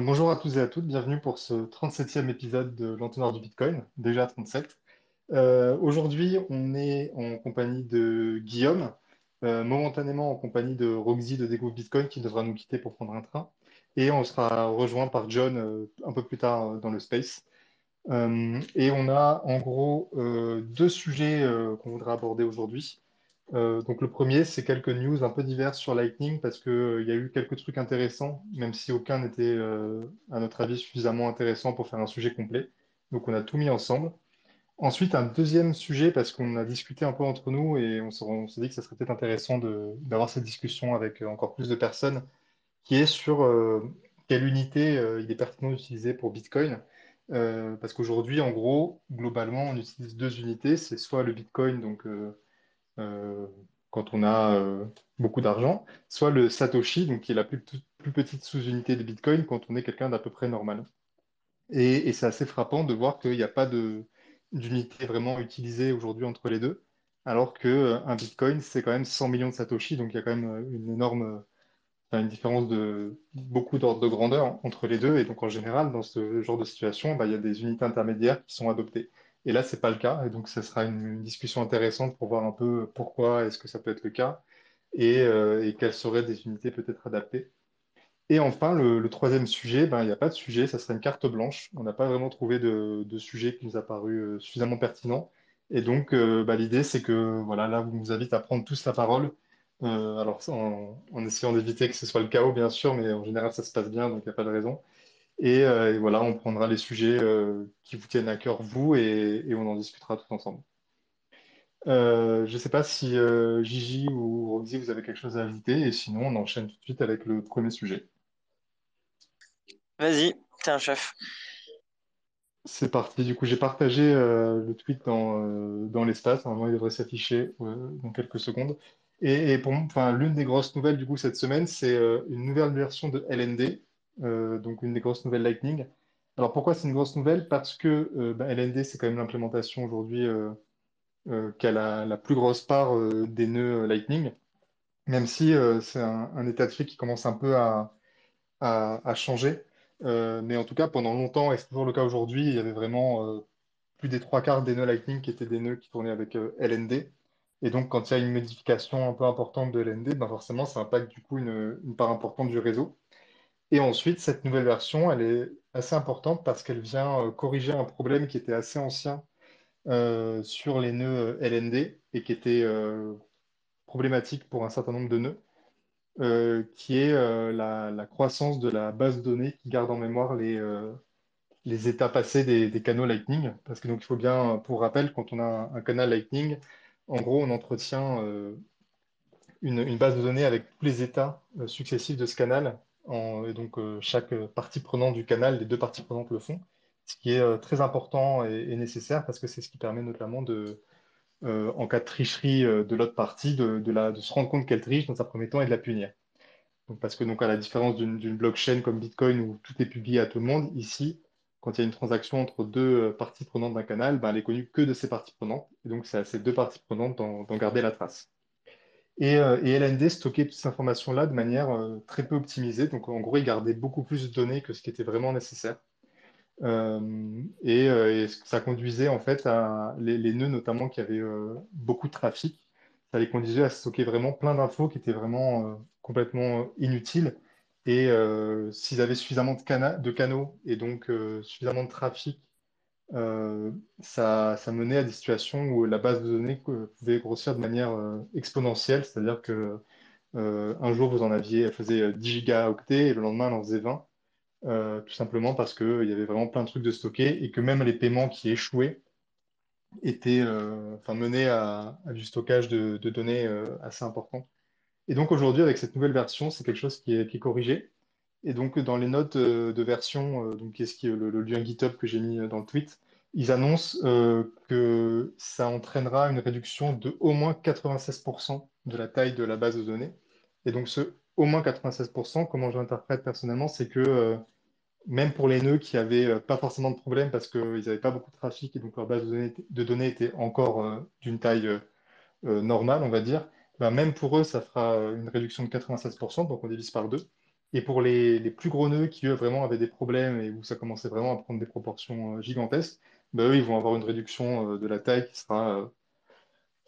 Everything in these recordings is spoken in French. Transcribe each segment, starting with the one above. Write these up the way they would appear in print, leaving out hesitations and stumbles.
Bonjour à tous et à toutes, bienvenue pour ce 37e épisode de l'entonnoir du Bitcoin, déjà 37. Aujourd'hui, on est en compagnie de Guillaume, momentanément en compagnie de Roxy de Découvre Bitcoin qui devra nous quitter pour prendre un train. Et on sera rejoint par John un peu plus tard dans le space. Et on a en gros deux sujets qu'on voudra aborder aujourd'hui. Donc le premier, c'est quelques news un peu diverses sur Lightning parce que, il y a eu quelques trucs intéressants, même si aucun n'était, à notre avis, suffisamment intéressant pour faire un sujet complet. Donc on a tout mis ensemble. Ensuite, un deuxième sujet parce qu'on a discuté un peu entre nous et on s'est dit que ça serait peut-être intéressant d'avoir cette discussion avec encore plus de personnes, qui est sur quelle unité il est pertinent d'utiliser pour Bitcoin. Parce qu'aujourd'hui, en gros, globalement, on utilise deux unités. C'est soit le Bitcoin, euh, quand on a beaucoup d'argent, soit le Satoshi, donc qui est la plus petite sous-unité de Bitcoin quand on est quelqu'un d'à peu près normal. Et c'est assez frappant de voir qu'il n'y a pas d'unité vraiment utilisée aujourd'hui entre les deux, alors que un Bitcoin, c'est quand même 100 millions de Satoshi, donc il y a quand même une énorme, enfin, une différence de beaucoup d'ordre de grandeur entre les deux. Et donc en général, dans ce genre de situation, bah, il y a des unités intermédiaires qui sont adoptées. Et là, c'est pas le cas. Et donc, ce sera une discussion intéressante pour voir un peu pourquoi est-ce que ça peut être le cas et quelles seraient des unités peut-être adaptées. Et enfin, le troisième sujet, ben, il n'y a pas de sujet, ça serait une carte blanche. On n'a pas vraiment trouvé de sujet qui nous a paru suffisamment pertinent. Et donc, bah, l'idée, c'est que voilà, là, on vous invite à prendre tous la parole. Alors, en essayant d'éviter que ce soit le chaos, bien sûr, mais en général, ça se passe bien, donc il n'y a pas de raison. Et voilà, on prendra les sujets qui vous tiennent à cœur, vous, et on en discutera tout ensemble. Je ne sais pas si Gigi ou Roxy, vous avez quelque chose à ajouter, et sinon, on enchaîne tout de suite avec le premier sujet. Vas-y, t'es un chef. C'est parti. Du coup, j'ai partagé le tweet dans l'espace. Normalement, il devrait s'afficher dans quelques secondes. Et pour moi, enfin, l'une des grosses nouvelles du coup cette semaine, c'est une nouvelle version de LND, donc une des grosses nouvelles Lightning. Alors pourquoi c'est une grosse nouvelle? Parce que bah, LND, c'est quand même l'implémentation aujourd'hui qui a la plus grosse part des nœuds Lightning, même si c'est un état de fait qui commence un peu à changer. Mais en tout cas, pendant longtemps, et c'est toujours le cas aujourd'hui, il y avait vraiment plus des trois quarts des nœuds Lightning qui étaient des nœuds qui tournaient avec LND. Et donc, quand il y a une modification un peu importante de LND, ben forcément, ça impacte du coup une part importante du réseau. Et ensuite, cette nouvelle version, elle est assez importante parce qu'elle vient corriger un problème qui était assez ancien sur les nœuds LND et qui était problématique pour un certain nombre de nœuds, qui est la croissance de la base de données qui garde en mémoire les états passés des canaux Lightning. Parce que donc il faut bien, pour rappel, quand on a un canal Lightning, en gros, on entretient une base de données avec tous les états successifs de ce canal. Et donc chaque partie prenante du canal, les deux parties prenantes le font, ce qui est très important et nécessaire parce que c'est ce qui permet notamment en cas de tricherie de l'autre partie, de se rendre compte qu'elle triche dans un premier temps et de la punir. Donc, parce que donc à la différence d'une blockchain comme Bitcoin où tout est publié à tout le monde, ici, quand il y a une transaction entre deux parties prenantes d'un canal, ben, elle est connue que de ces parties prenantes. Et donc c'est à ces deux parties prenantes d'en garder la trace. Et LND stockait toutes ces informations-là de manière très peu optimisée. Donc en gros, il gardait beaucoup plus de données que ce qui était vraiment nécessaire. Et ça conduisait en fait à les nœuds notamment qui avaient beaucoup de trafic, ça les conduisait à stocker vraiment plein d'infos qui étaient vraiment complètement inutiles. Et s'ils avaient suffisamment de canaux et donc suffisamment de trafic, ça menait à des situations où la base de données pouvait grossir de manière exponentielle, c'est-à-dire que un jour vous en aviez, elle faisait 10 gigaoctets et le lendemain elle en faisait 20 tout simplement parce qu'il y avait vraiment plein de trucs de stocker et que même les paiements qui échouaient étaient enfin, menés à du stockage de données assez important. Et donc aujourd'hui, avec cette nouvelle version, c'est quelque chose qui est corrigé. Et donc dans les notes de version, donc qu'est-ce qui est le lien GitHub que j'ai mis dans le tweet, ils annoncent que ça entraînera une réduction de au moins 96% de la taille de la base de données. Et donc ce au moins 96%, comment je l'interprète personnellement, c'est que même pour les nœuds qui avaient pas forcément de problème parce qu'ils n'avaient pas beaucoup de trafic et donc leur base de données était encore d'une taille normale, on va dire, ben, même pour eux, ça fera une réduction de 96%, donc on divise par deux. Et pour les plus gros nœuds qui, eux, vraiment avaient des problèmes et où ça commençait vraiment à prendre des proportions gigantesques, bah, eux, ils vont avoir une réduction de la taille qui sera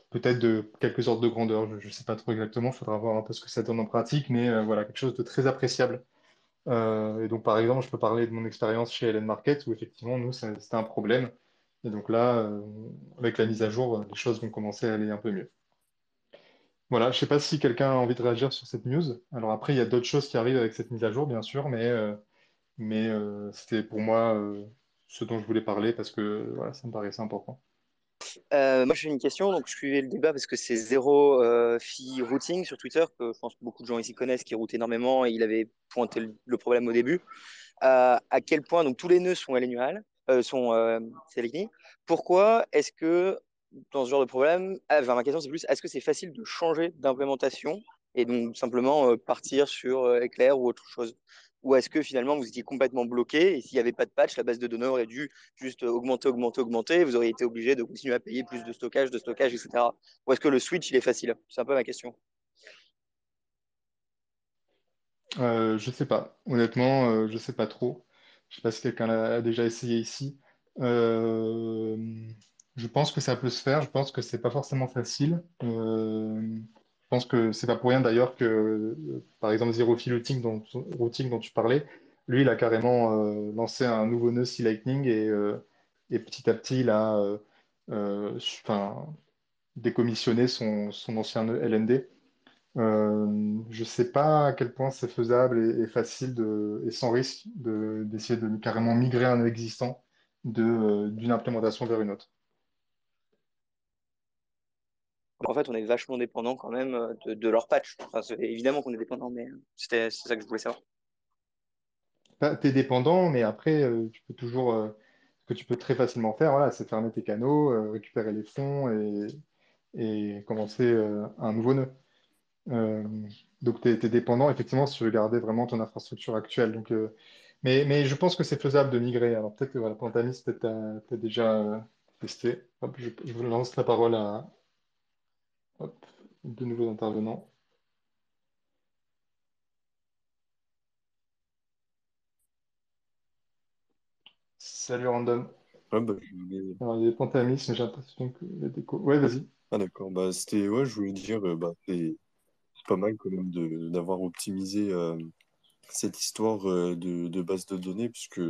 peut-être de quelques ordres de grandeur. Je ne sais pas trop exactement, il faudra voir un peu ce que ça donne en pratique, mais voilà, quelque chose de très appréciable. Et donc, par exemple, je peux parler de mon expérience chez Helen Market où effectivement, nous, c'était un problème. Et donc là, avec la mise à jour, les choses vont commencer à aller un peu mieux. Voilà, je sais pas si quelqu'un a envie de réagir sur cette news. Alors après, il y a d'autres choses qui arrivent avec cette mise à jour, bien sûr, mais c'était pour moi ce dont je voulais parler parce que voilà, ça me paraissait important. Moi, j'ai une question. Donc, je suivais le débat parce que c'est zéro fee routing sur Twitter, que je pense que beaucoup de gens ici connaissent, qui route énormément. Et il avait pointé le problème au début. À quel point donc tous les nœuds sont LNUAL, sont Selekny. Pourquoi est-ce que dans ce genre de problème, enfin, ma question c'est plus, est-ce que c'est facile de changer d'implémentation et donc simplement partir sur Eclair ou autre chose? Ou est-ce que finalement vous étiez complètement bloqué et s'il n'y avait pas de patch, la base de données aurait dû juste augmenter, augmenter, augmenter, et vous auriez été obligé de continuer à payer plus de stockage, etc. Ou est-ce que le switch il est facile? C'est un peu ma question. Je sais pas. Honnêtement, je sais pas trop. Je sais pas si quelqu'un l'a déjà essayé ici. Euh, je pense que ça peut se faire. Je pense que c'est pas forcément facile. Je pense que c'est pas pour rien d'ailleurs que, par exemple, Zero Fill Routing dont tu parlais, lui, il a carrément lancé un nouveau nœud C Lightning et petit à petit, il a enfin, décommissionné son ancien nœud LND. Je sais pas à quel point c'est faisable et facile et sans risque d'essayer de carrément migrer un existant d'une implémentation vers une autre. En fait, on est vachement dépendant quand même de leur patch. Enfin, évidemment qu'on est dépendant, mais c'est ça que je voulais savoir. T'es dépendant, mais après, tu peux toujours, ce que tu peux très facilement faire, voilà, c'est fermer tes canaux, récupérer les fonds et commencer un nouveau nœud. Euh, donc, tu es dépendant, effectivement, si tu veux garder vraiment ton infrastructure actuelle. Donc, mais je pense que c'est faisable de migrer. Alors, peut-être que voilà, Pantamis, peut-être t'as déjà testé. Hop, je vous lance la parole à hop, de nouveaux intervenants. Salut, Random. Ouais, bah, je voulais- Alors, il y a Pantamis, mais j'ai l'impression qu'il y a des ouais, vas-y. Ah d'accord, bah c'était ouais, je voulais dire bah c'est pas mal quand même de d'avoir optimisé cette histoire de base de données puisque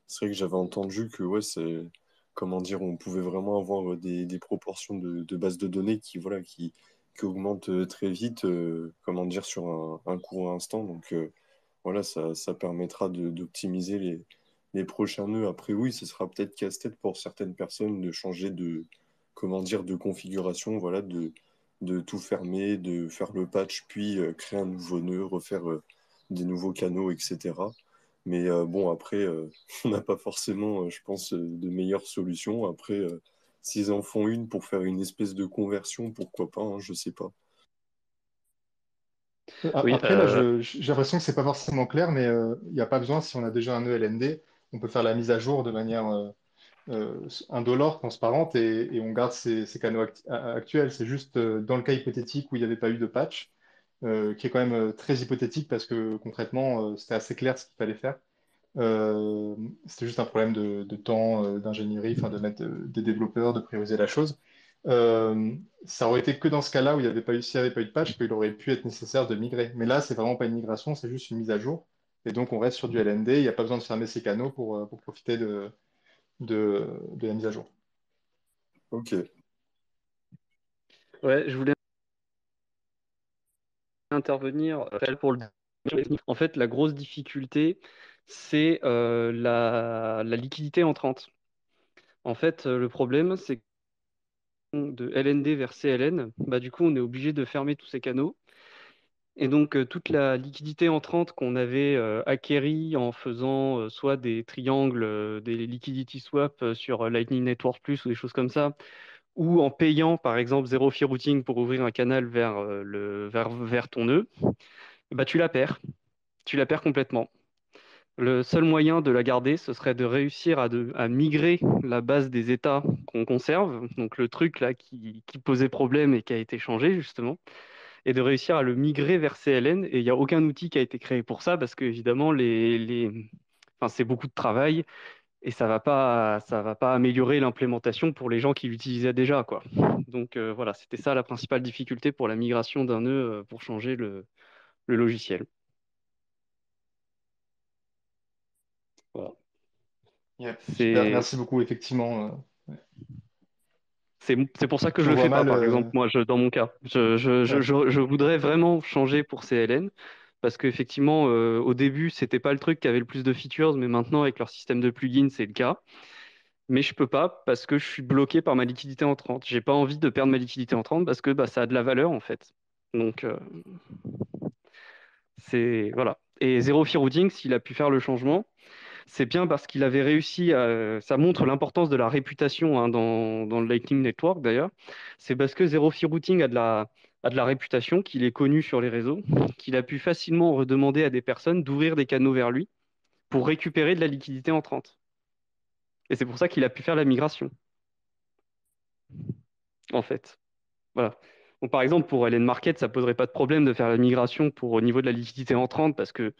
c'est vrai que j'avais entendu que ouais c'est comment dire on pouvait vraiment avoir des proportions de base de données qui voilà qui augmentent très vite comment dire sur un court instant donc voilà ça permettra d'optimiser les prochains nœuds. Après oui, ce sera peut-être casse-tête pour certaines personnes de changer de comment dire de configuration, voilà de tout fermer, de faire le patch, puis créer un nouveau nœud, refaire des nouveaux canaux, etc. Mais bon, après, on n'a pas forcément, je pense, de meilleures solutions. Après, s'ils en font une pour faire une espèce de conversion, pourquoi pas, hein, je sais pas. Oui, Après, là, j'ai l'impression que c'est pas forcément clair, mais il n'y a pas besoin, si on a déjà un nœud LND, on peut faire la mise à jour de manière indolore, transparente, et on garde ces canaux actuels. C'est juste dans le cas hypothétique où il n'y avait pas eu de patch, qui est quand même très hypothétique parce que concrètement, c'était assez clair ce qu'il fallait faire. C'était juste un problème de temps, d'ingénierie, enfin de mettre des développeurs, de prioriser la chose. Ça aurait été que dans ce cas-là où il n'y avait pas eu, s'il n'y avait pas eu de patch, qu'il aurait pu être nécessaire de migrer. Mais là, c'est vraiment pas une migration, c'est juste une mise à jour. Et donc, on reste sur du LND. Il n'y a pas besoin de fermer ses canaux pour profiter de la mise à jour. Ok. ouais, je voulais intervenir pour le. En fait, la grosse difficulté, c'est la liquidité entrante. En fait, le problème, c'est que de LND vers CLN, bah, du coup, on est obligé de fermer tous ces canaux. Et donc, toute la liquidité entrante qu'on avait acquérie en faisant soit des triangles, des liquidity swaps sur Lightning Network Plus ou des choses comme ça, ou en payant, par exemple, Zero Fee Routing pour ouvrir un canal vers, vers ton nœud, bah, tu la perds. Tu la perds complètement. Le seul moyen de la garder, ce serait de réussir à migrer la base des états qu'on conserve, donc le truc là qui posait problème et qui a été changé justement, et de réussir à le migrer vers CLN. Et il n'y a aucun outil qui a été créé pour ça parce que, évidemment, enfin, c'est beaucoup de travail et ça va pas améliorer l'implémentation pour les gens qui l'utilisaient déjà, quoi. Donc voilà, c'était ça la principale difficulté pour la migration d'un nœud pour changer le logiciel. Voilà. Yep, super, C'est merci beaucoup. Effectivement, c'est pour ça que je je le vois fais pas, mal. par exemple, moi, dans mon cas. Ouais. Je voudrais vraiment changer pour CLN parce qu'effectivement, au début, c'était pas le truc qui avait le plus de features, mais maintenant, avec leur système de plugins, c'est le cas. Mais je peux pas parce que je suis bloqué par ma liquidité entrante. J'ai pas envie de perdre ma liquidité entrante parce que bah, ça a de la valeur, en fait. Donc, c'est voilà. Et Zero Fee Routing, s'il a pu faire le changement, c'est bien parce qu'il avait réussi à... Ça montre l'importance de la réputation hein, dans le Lightning Network d'ailleurs. C'est parce que Zero Fee Routing a de la réputation, qu'il est connu sur les réseaux, qu'il a pu facilement redemander à des personnes d'ouvrir des canaux vers lui pour récupérer de la liquidité entrante. Et c'est pour ça qu'il a pu faire la migration, en fait. Voilà. Donc, par exemple, pour LN Market, ça poserait pas de problème de faire la migration pour au niveau de la liquidité entrante parce que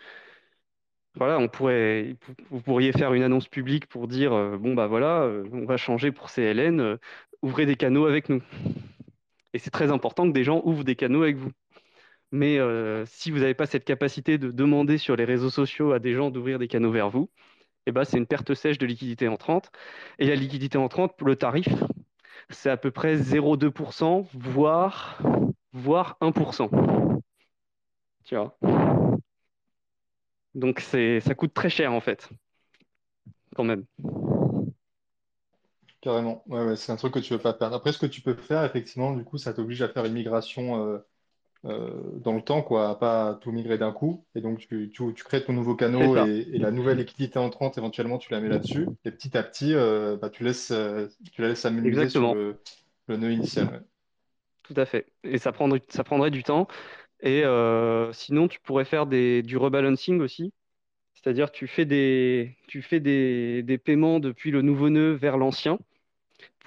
voilà, vous pourriez faire une annonce publique pour dire bon bah voilà, on va changer pour CLN, ouvrez des canaux avec nous. Et c'est très important que des gens ouvrent des canaux avec vous. Mais si vous n'avez pas cette capacité de demander sur les réseaux sociaux à des gens d'ouvrir des canaux vers vous, eh ben, c'est une perte sèche de liquidité entrante. Et la liquidité entrante, pour le tarif, c'est à peu près 0,2%, voire 1%. Tu vois. Donc ça coûte très cher en fait, quand même. Carrément, ouais, ouais, c'est un truc que tu veux pas perdre. Après, ce que tu peux faire, effectivement, du coup, ça t'oblige à faire une migration dans le temps, quoi, à pas tout migrer d'un coup. Et donc, tu crées ton nouveau C'est canot ça, et la nouvelle liquidité entrante, éventuellement, tu la mets là-dessus. Et petit à petit, bah, tu la laisses s'amenuiser sur exactement. le nœud initial. Ouais. Tout à fait. Et ça prendrait du temps. Et sinon, tu pourrais faire du rebalancing aussi. C'est-à-dire, tu fais des paiements depuis le nouveau nœud vers l'ancien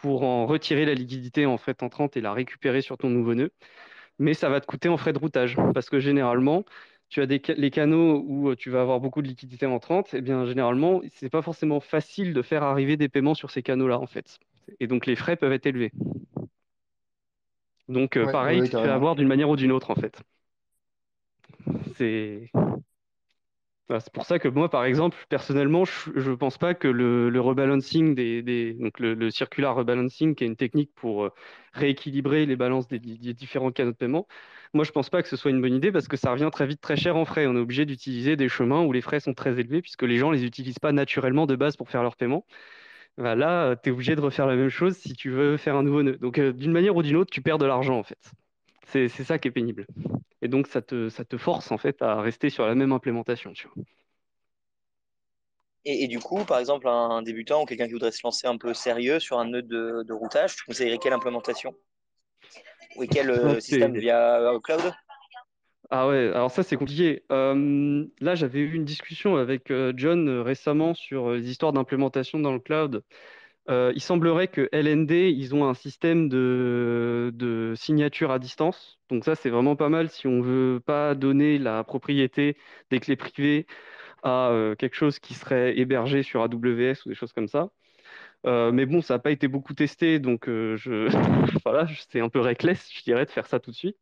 pour en retirer la liquidité en fait entrante et la récupérer sur ton nouveau nœud. Mais ça va te coûter en frais de routage. Parce que généralement, tu as les canaux où tu vas avoir beaucoup de liquidité entrante. Et bien, généralement, c'est pas forcément facile de faire arriver des paiements sur ces canaux-là, en fait. Et donc, les frais peuvent être élevés. Donc, Ouais, pareil, ouais, tu te fais carrément. avoir d'une manière ou d'une autre, en fait. C'est voilà, c'est pour ça que moi, par exemple, personnellement, je pense pas que le rebalancing donc le circular rebalancing, qui est une technique pour rééquilibrer les balances des différents canaux de paiement, moi, je pense pas que ce soit une bonne idée parce que ça revient très vite très cher en frais. On est obligé d'utiliser des chemins où les frais sont très élevés puisque les gens les utilisent pas naturellement de base pour faire leurs paiements. Bah, là, tu es obligé de refaire la même chose si tu veux faire un nouveau nœud. Donc, d'une manière ou d'une autre, tu perds de l'argent en fait. C'est ça qui est pénible. Et donc, ça te force en fait à rester sur la même implémentation, tu vois. Et du coup, par exemple, un débutant ou quelqu'un qui voudrait se lancer un peu sérieux sur un nœud de routage, tu conseillerais quelle implémentation? Ou quel Ça, système c'est... via cloud? Ah ouais, alors ça c'est compliqué. Là, j'avais eu une discussion avec John récemment sur les histoires d'implémentation dans le cloud. Il semblerait que LND, ils ont un système de signature à distance. Donc ça, c'est vraiment pas mal si on veut pas donner la propriété des clés privées à quelque chose qui serait hébergé sur AWS ou des choses comme ça. Mais bon, ça n'a pas été beaucoup testé, donc voilà, c'est un peu reckless, je dirais, de faire ça tout de suite.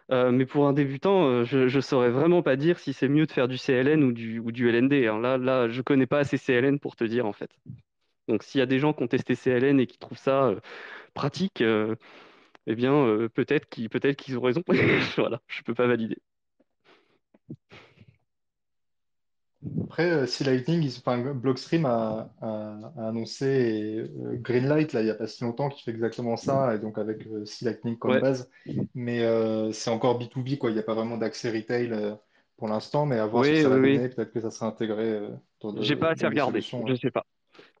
Mais pour un débutant, je saurais vraiment pas dire si c'est mieux de faire du CLN ou du LND, hein. Là, je connais pas assez CLN pour te dire en fait. Donc s'il y a des gens qui ont testé CLN et qui trouvent ça pratique, eh bien peut-être qu'ils ont raison. Voilà, je peux pas valider. Après, si Lightning, enfin, Blockstream a annoncé Greenlight là, il n'y a pas si longtemps qui fait exactement ça, et donc avec si Lightning comme Ouais, base. Mais c'est encore B2B, quoi. Il n'y a pas vraiment d'accès retail pour l'instant, mais à voir ce que oui, ça oui, va oui. donner. Peut-être que ça sera intégré J'ai pas assez dans des regardé, solutions. je Ouais. sais pas.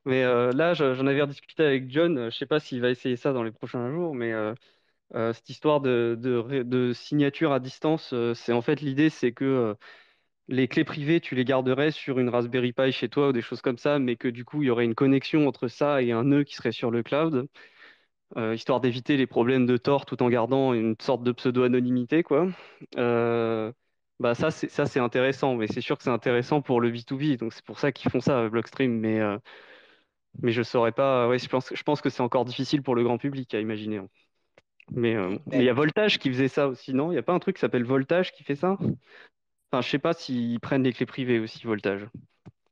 Mais là, j'en avais rediscuté avec John. Je sais pas s'il va essayer ça dans les prochains jours, mais cette histoire de signature à distance, c'est en fait l'idée, c'est que les clés privées, tu les garderais sur une Raspberry Pi chez toi ou des choses comme ça, mais que du coup, il y aurait une connexion entre ça et un nœud qui serait sur le cloud. histoire d'éviter les problèmes de tort tout en gardant une sorte de pseudo-anonymité, quoi. Euh, Bah ça c'est intéressant, mais c'est sûr que c'est intéressant pour le B2B, donc c'est pour ça qu'ils font ça, Blockstream, mais je saurais pas. Ouais, je pense que c'est encore difficile pour le grand public à imaginer, hein. Mais il y Mais a Voltage qui faisait ça aussi, non? Il n'y a pas un truc qui s'appelle Voltage qui fait ça? Enfin, je sais pas s'ils prennent les clés privées aussi, Voltage.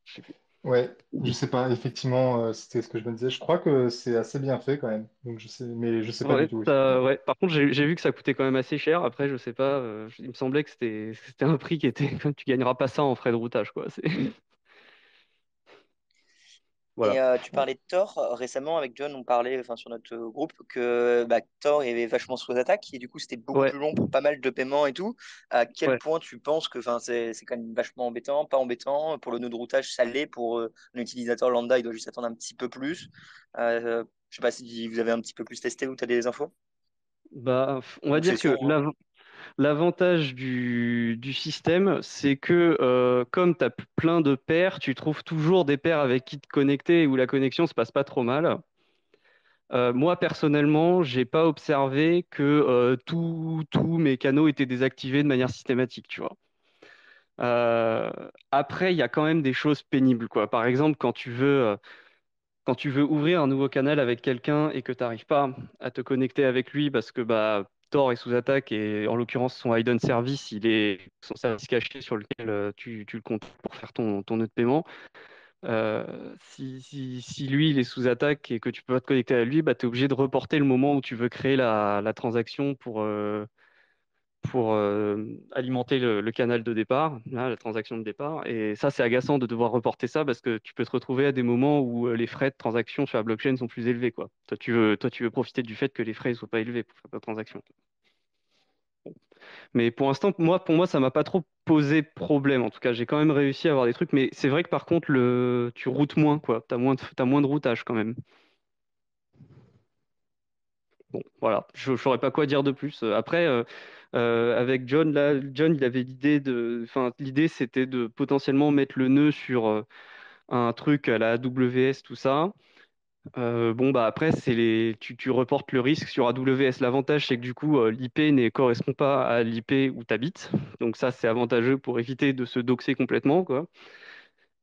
Je sais plus. Ouais, je sais pas, effectivement, c'était ce que je me disais. Je crois que c'est assez bien fait quand même. Donc je sais, mais je sais pas du Ouais, tout, effectivement. ouais. Par contre, j'ai vu que ça coûtait quand même assez cher. Après, je sais pas. Il me semblait que c'était un prix qui était. Tu gagneras pas ça en frais de routage, quoi. Et Voilà. tu parlais de Thor. Récemment, avec John, on parlait enfin, sur notre groupe que bah, Thor avait vachement sous attaque et du coup, c'était beaucoup Ouais, plus long pour pas mal de paiements et tout. À quel ouais. point tu penses que enfin, c'est quand même vachement embêtant, pas embêtant? Pour le nœud de routage, ça l'est. Pour un utilisateur lambda, il doit juste attendre un petit peu plus. Je sais pas si vous avez un petit peu plus testé ou tu as des infos Bah, on va ou c'est dire que sur. l'avantage du système, c'est que comme tu as plein de paires, tu trouves toujours des paires avec qui te connecter où la connexion se passe pas trop mal. Moi, personnellement, j'ai pas observé que tous mes canaux étaient désactivés de manière systématique, tu vois. Euh, Après, il y a quand même des choses pénibles, quoi. Par exemple, quand tu veux ouvrir un nouveau canal avec quelqu'un et que tu n'arrives pas à te connecter avec lui parce que bah, Tor est sous attaque et en l'occurrence son hidden service, il est son service caché sur lequel tu le comptes pour faire ton nœud de paiement. Si lui il est sous attaque et que tu peux pas te connecter à lui, bah, tu es obligé de reporter le moment où tu veux créer la transaction pour alimenter le canal de départ, là, la transaction de départ. Et ça, c'est agaçant de devoir reporter ça parce que tu peux te retrouver à des moments où les frais de transaction sur la blockchain sont plus élevés, quoi. Toi, tu veux profiter du fait que les frais ne soient pas élevés pour faire ta transaction. Mais pour l'instant, pour moi, ça m'a pas trop posé problème. En tout cas, j'ai quand même réussi à avoir des trucs. Mais c'est vrai que par contre, tu routes moins, quoi. T'as moins de routage quand même. Bon, voilà, je ne saurais pas quoi dire de plus. Après, avec John, là, John, il avait enfin, l'idée, c'était de potentiellement mettre le nœud sur un truc à la AWS, tout ça. Bon, bah après, tu reportes le risque sur AWS. L'avantage, c'est que du coup, l'IP ne correspond pas à l'IP où tu habites. Donc ça, c'est avantageux pour éviter de se doxer complètement, quoi.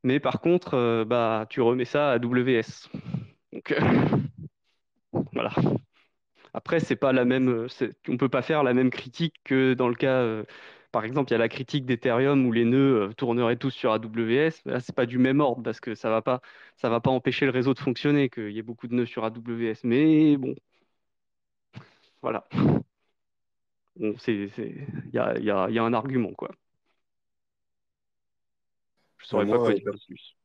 Mais par contre, bah, tu remets ça à AWS. Donc voilà. Après, c'est pas la même, on peut pas faire la même critique que dans le cas, par exemple, il y a la critique d'Ethereum où les nœuds tourneraient tous sur AWS. Là, c'est pas du même ordre parce que ça va pas empêcher le réseau de fonctionner, qu'il y ait beaucoup de nœuds sur AWS. Mais bon, voilà. Bon, il y a un argument, quoi. Je saurais pas Moi, quoi dire de plus.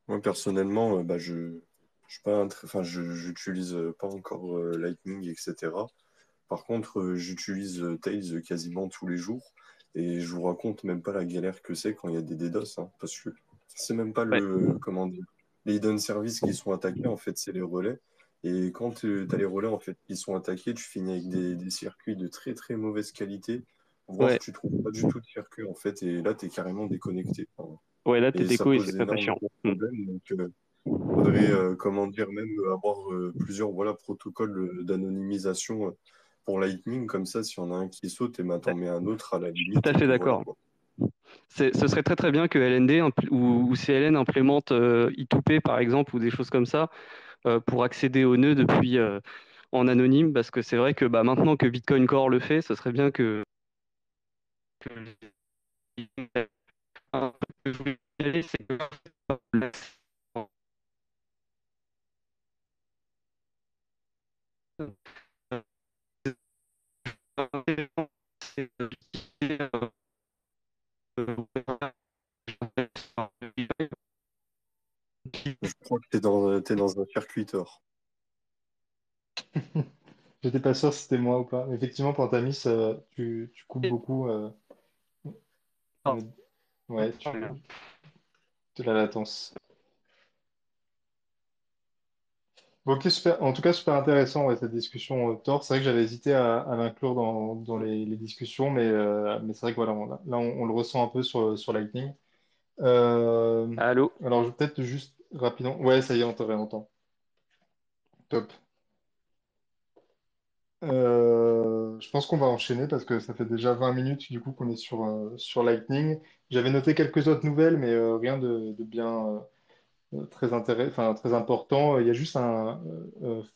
moi, personnellement, bah, je suis pas enfin, j'utilise pas encore Lightning, etc. Par contre, j'utilise Tails quasiment tous les jours et je vous raconte même pas la galère que c'est quand il y a des DDoS, hein, parce que c'est même pas Ouais, comment dire, les hidden services qui sont attaqués, en fait, c'est les relais. Et quand tu as les relais en fait qui sont attaqués, tu finis avec des circuits de très très mauvaise qualité, voire ouais, tu trouves pas du tout de circuit en fait, et là tu es carrément déconnecté. Enfin, ouais, là, t'es et ça déco et c'est pose très très chiant. énormément de Hmm. problèmes. Donc, faudrait, comment dire, même avoir plusieurs voilà, protocoles d'anonymisation pour Lightning, comme ça, si on a un qui saute, et ben, t'en Ouais, mets un autre à la je suis tout limite, à et fait puis voilà, d'accord. quoi. Ce serait très très bien que LND ou CLN implémente I2P par exemple ou des choses comme ça pour accéder aux nœuds depuis en anonyme parce que c'est vrai que bah, maintenant que Bitcoin Core le fait, ce serait bien que un truc que je voulais signaler, c'est que Je crois que t'es dans un circuit tort. J'étais pas sûr si c'était moi ou pas. Effectivement, pour ta mise, tu coupes beaucoup. Euh, ouais, de la latence. Bon, ok, super. En tout cas, super intéressant, ouais, cette discussion Tor. C'est vrai que j'avais hésité à l'inclure dans les discussions, mais c'est vrai que voilà, là, on le ressent un peu sur Lightning. Euh, Allô? alors, je vais peut-être juste rapidement. Ouais, ça y est, on te réentend. Top. Je pense qu'on va enchaîner parce que ça fait déjà 20 minutes du coup qu'on est sur Lightning. J'avais noté quelques autres nouvelles, mais rien de bien enfin, très important. Il y a juste un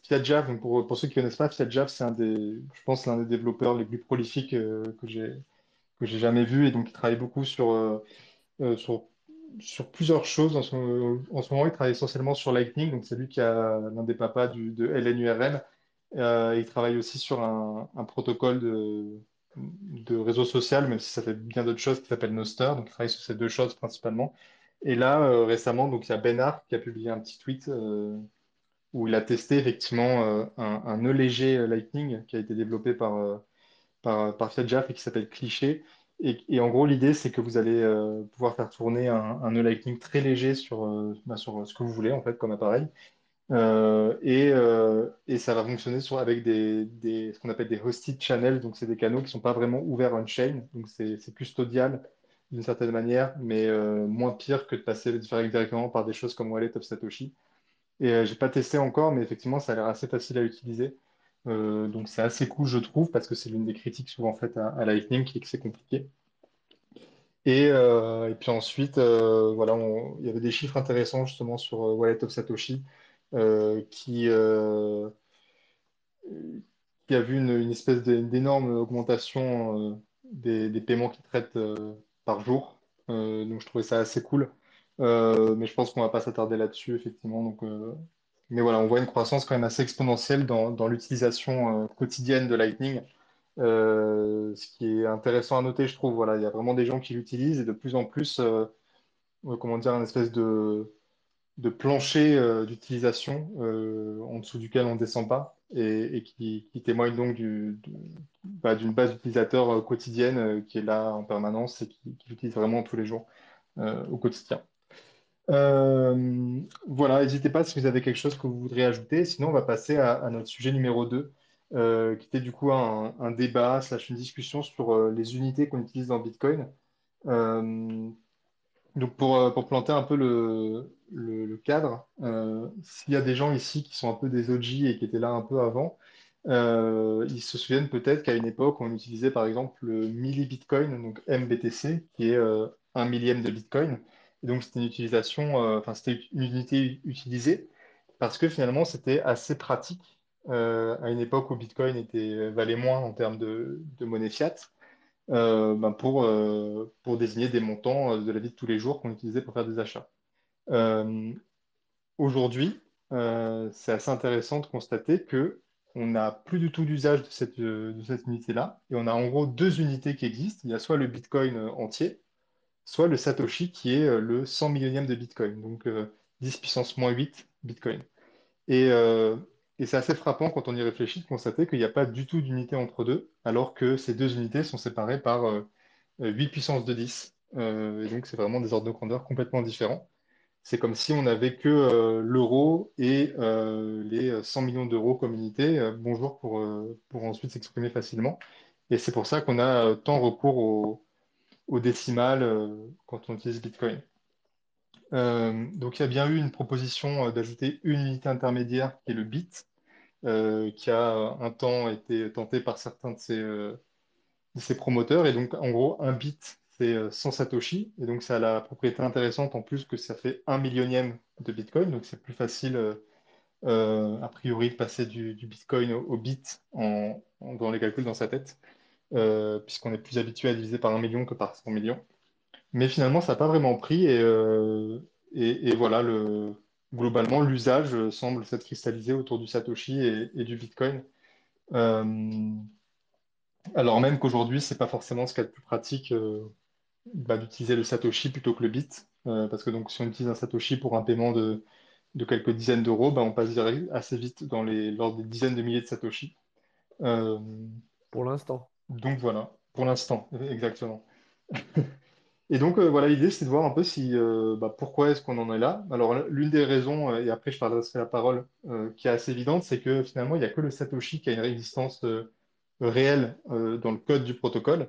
Fiat Jav. Donc pour ceux qui connaissent pas, Fiat Jav, c'est je pense, l'un des développeurs les plus prolifiques que j'ai jamais vu et donc il travaille beaucoup euh, sur, sur plusieurs choses. En ce moment, il travaille essentiellement sur Lightning, donc c'est lui qui a l'un des papas de LNURL. Il travaille aussi sur un protocole de réseau social, même si ça fait bien d'autres choses, qui s'appelle Nostr. Donc il travaille sur ces deux choses principalement. Et là, récemment, donc il y a Ben Hart qui a publié un petit tweet où il a testé effectivement un nœud léger Lightning qui a été développé par Fiat et qui s'appelle Cliché. Et en gros, l'idée, c'est que vous allez pouvoir faire tourner un nœud Lightning très léger sur ce que vous voulez, en fait, comme appareil. Et ça va fonctionner avec ce qu'on appelle des hosted channels. Donc, c'est des canaux qui ne sont pas vraiment ouverts on-chain. Donc, c'est custodial d'une certaine manière, mais moins pire que de faire directement par des choses comme Wallet of Satoshi. Et j'ai pas testé encore, mais effectivement, ça a l'air assez facile à utiliser. Donc c'est assez cool, je trouve, parce que c'est l'une des critiques souvent faites à Lightning, qui est que c'est compliqué. Et puis ensuite, voilà, il y avait des chiffres intéressants justement sur Wallet of Satoshi, qui, qui a vu une espèce d'énorme augmentation des paiements qu'ils traitent par jour. Donc je trouvais ça assez cool. Mais je pense qu'on va pas s'attarder là-dessus, effectivement. Mais voilà, on voit une croissance quand même assez exponentielle dans l'utilisation quotidienne de Lightning. Ce qui est intéressant à noter, je trouve. Voilà, il y a vraiment des gens qui l'utilisent et de plus en plus, comment dire, une espèce de plancher d'utilisation en dessous duquel on ne descend pas et qui témoigne donc d'une base d'utilisateurs quotidienne qui est là en permanence et qui l'utilise vraiment tous les jours au quotidien. Voilà, n'hésitez pas si vous avez quelque chose que vous voudriez ajouter. Sinon, on va passer à notre sujet numéro 2, qui était du coup un débat slash une discussion sur les unités qu'on utilise dans Bitcoin. Euh, donc pour planter un peu le cadre, s'il y a des gens ici qui sont un peu des OG et qui étaient là un peu avant, ils se souviennent peut-être qu'à une époque, on utilisait par exemple le millibitcoin, donc MBTC, qui est un millième de Bitcoin. Et donc c'était une utilisation, enfin c'était une unité utilisée parce que finalement c'était assez pratique à une époque où Bitcoin valait moins en termes de monnaie fiat ben, pour désigner des montants de la vie de tous les jours qu'on utilisait pour faire des achats. Euh, Aujourd'hui, c'est assez intéressant de constater que on n'a plus du tout d'usage de cette unité-là, et on a en gros deux unités qui existent. Il y a soit le Bitcoin entier, soit le Satoshi qui est le 100 millionième de Bitcoin, donc 10 puissance moins 8 Bitcoin. Et, euh, et c'est assez frappant quand on y réfléchit de constater qu'il n'y a pas du tout d'unité entre deux, alors que ces deux unités sont séparées par 8 puissance de 10. Et donc, c'est vraiment des ordres de grandeur complètement différents. C'est comme si on n'avait que l'euro et les 100 millions d'euros comme unité. Bonjour pour ensuite s'exprimer facilement. Et c'est pour ça qu'on a tant recours au décimal quand on utilise Bitcoin. Donc, il y a bien eu une proposition d'ajouter une unité intermédiaire qui est le bit, qui a un temps été tenté par certains de ses promoteurs. Et donc, en gros, un bit, c'est 100 Satoshi. Et donc, ça a la propriété intéressante en plus que ça fait un millionième de Bitcoin. Donc, c'est plus facile, a priori, de passer du Bitcoin au bit dans les calculs dans sa tête, puisqu'on est plus habitué à diviser par un million que par 100 millions. Mais finalement, ça n'a pas vraiment pris. Et voilà, globalement, l'usage semble s'être cristallisé autour du Satoshi et du Bitcoin. Euh, alors même qu'aujourd'hui, c'est pas forcément ce qu'il y a de plus pratique d'utiliser le Satoshi plutôt que le bit. Parce que donc, si on utilise un Satoshi pour un paiement de quelques dizaines d'euros, on passe assez vite lors des dizaines de milliers de Satoshi. Euh, Pour l'instant. donc voilà, pour l'instant, exactement. Et donc voilà, l'idée c'est de voir un peu pourquoi est-ce qu'on en est là. Alors l'une des raisons, et après je t'adresserai la parole, qui est assez évidente, c'est que finalement il n'y a que le Satoshi qui a une existence réelle dans le code du protocole.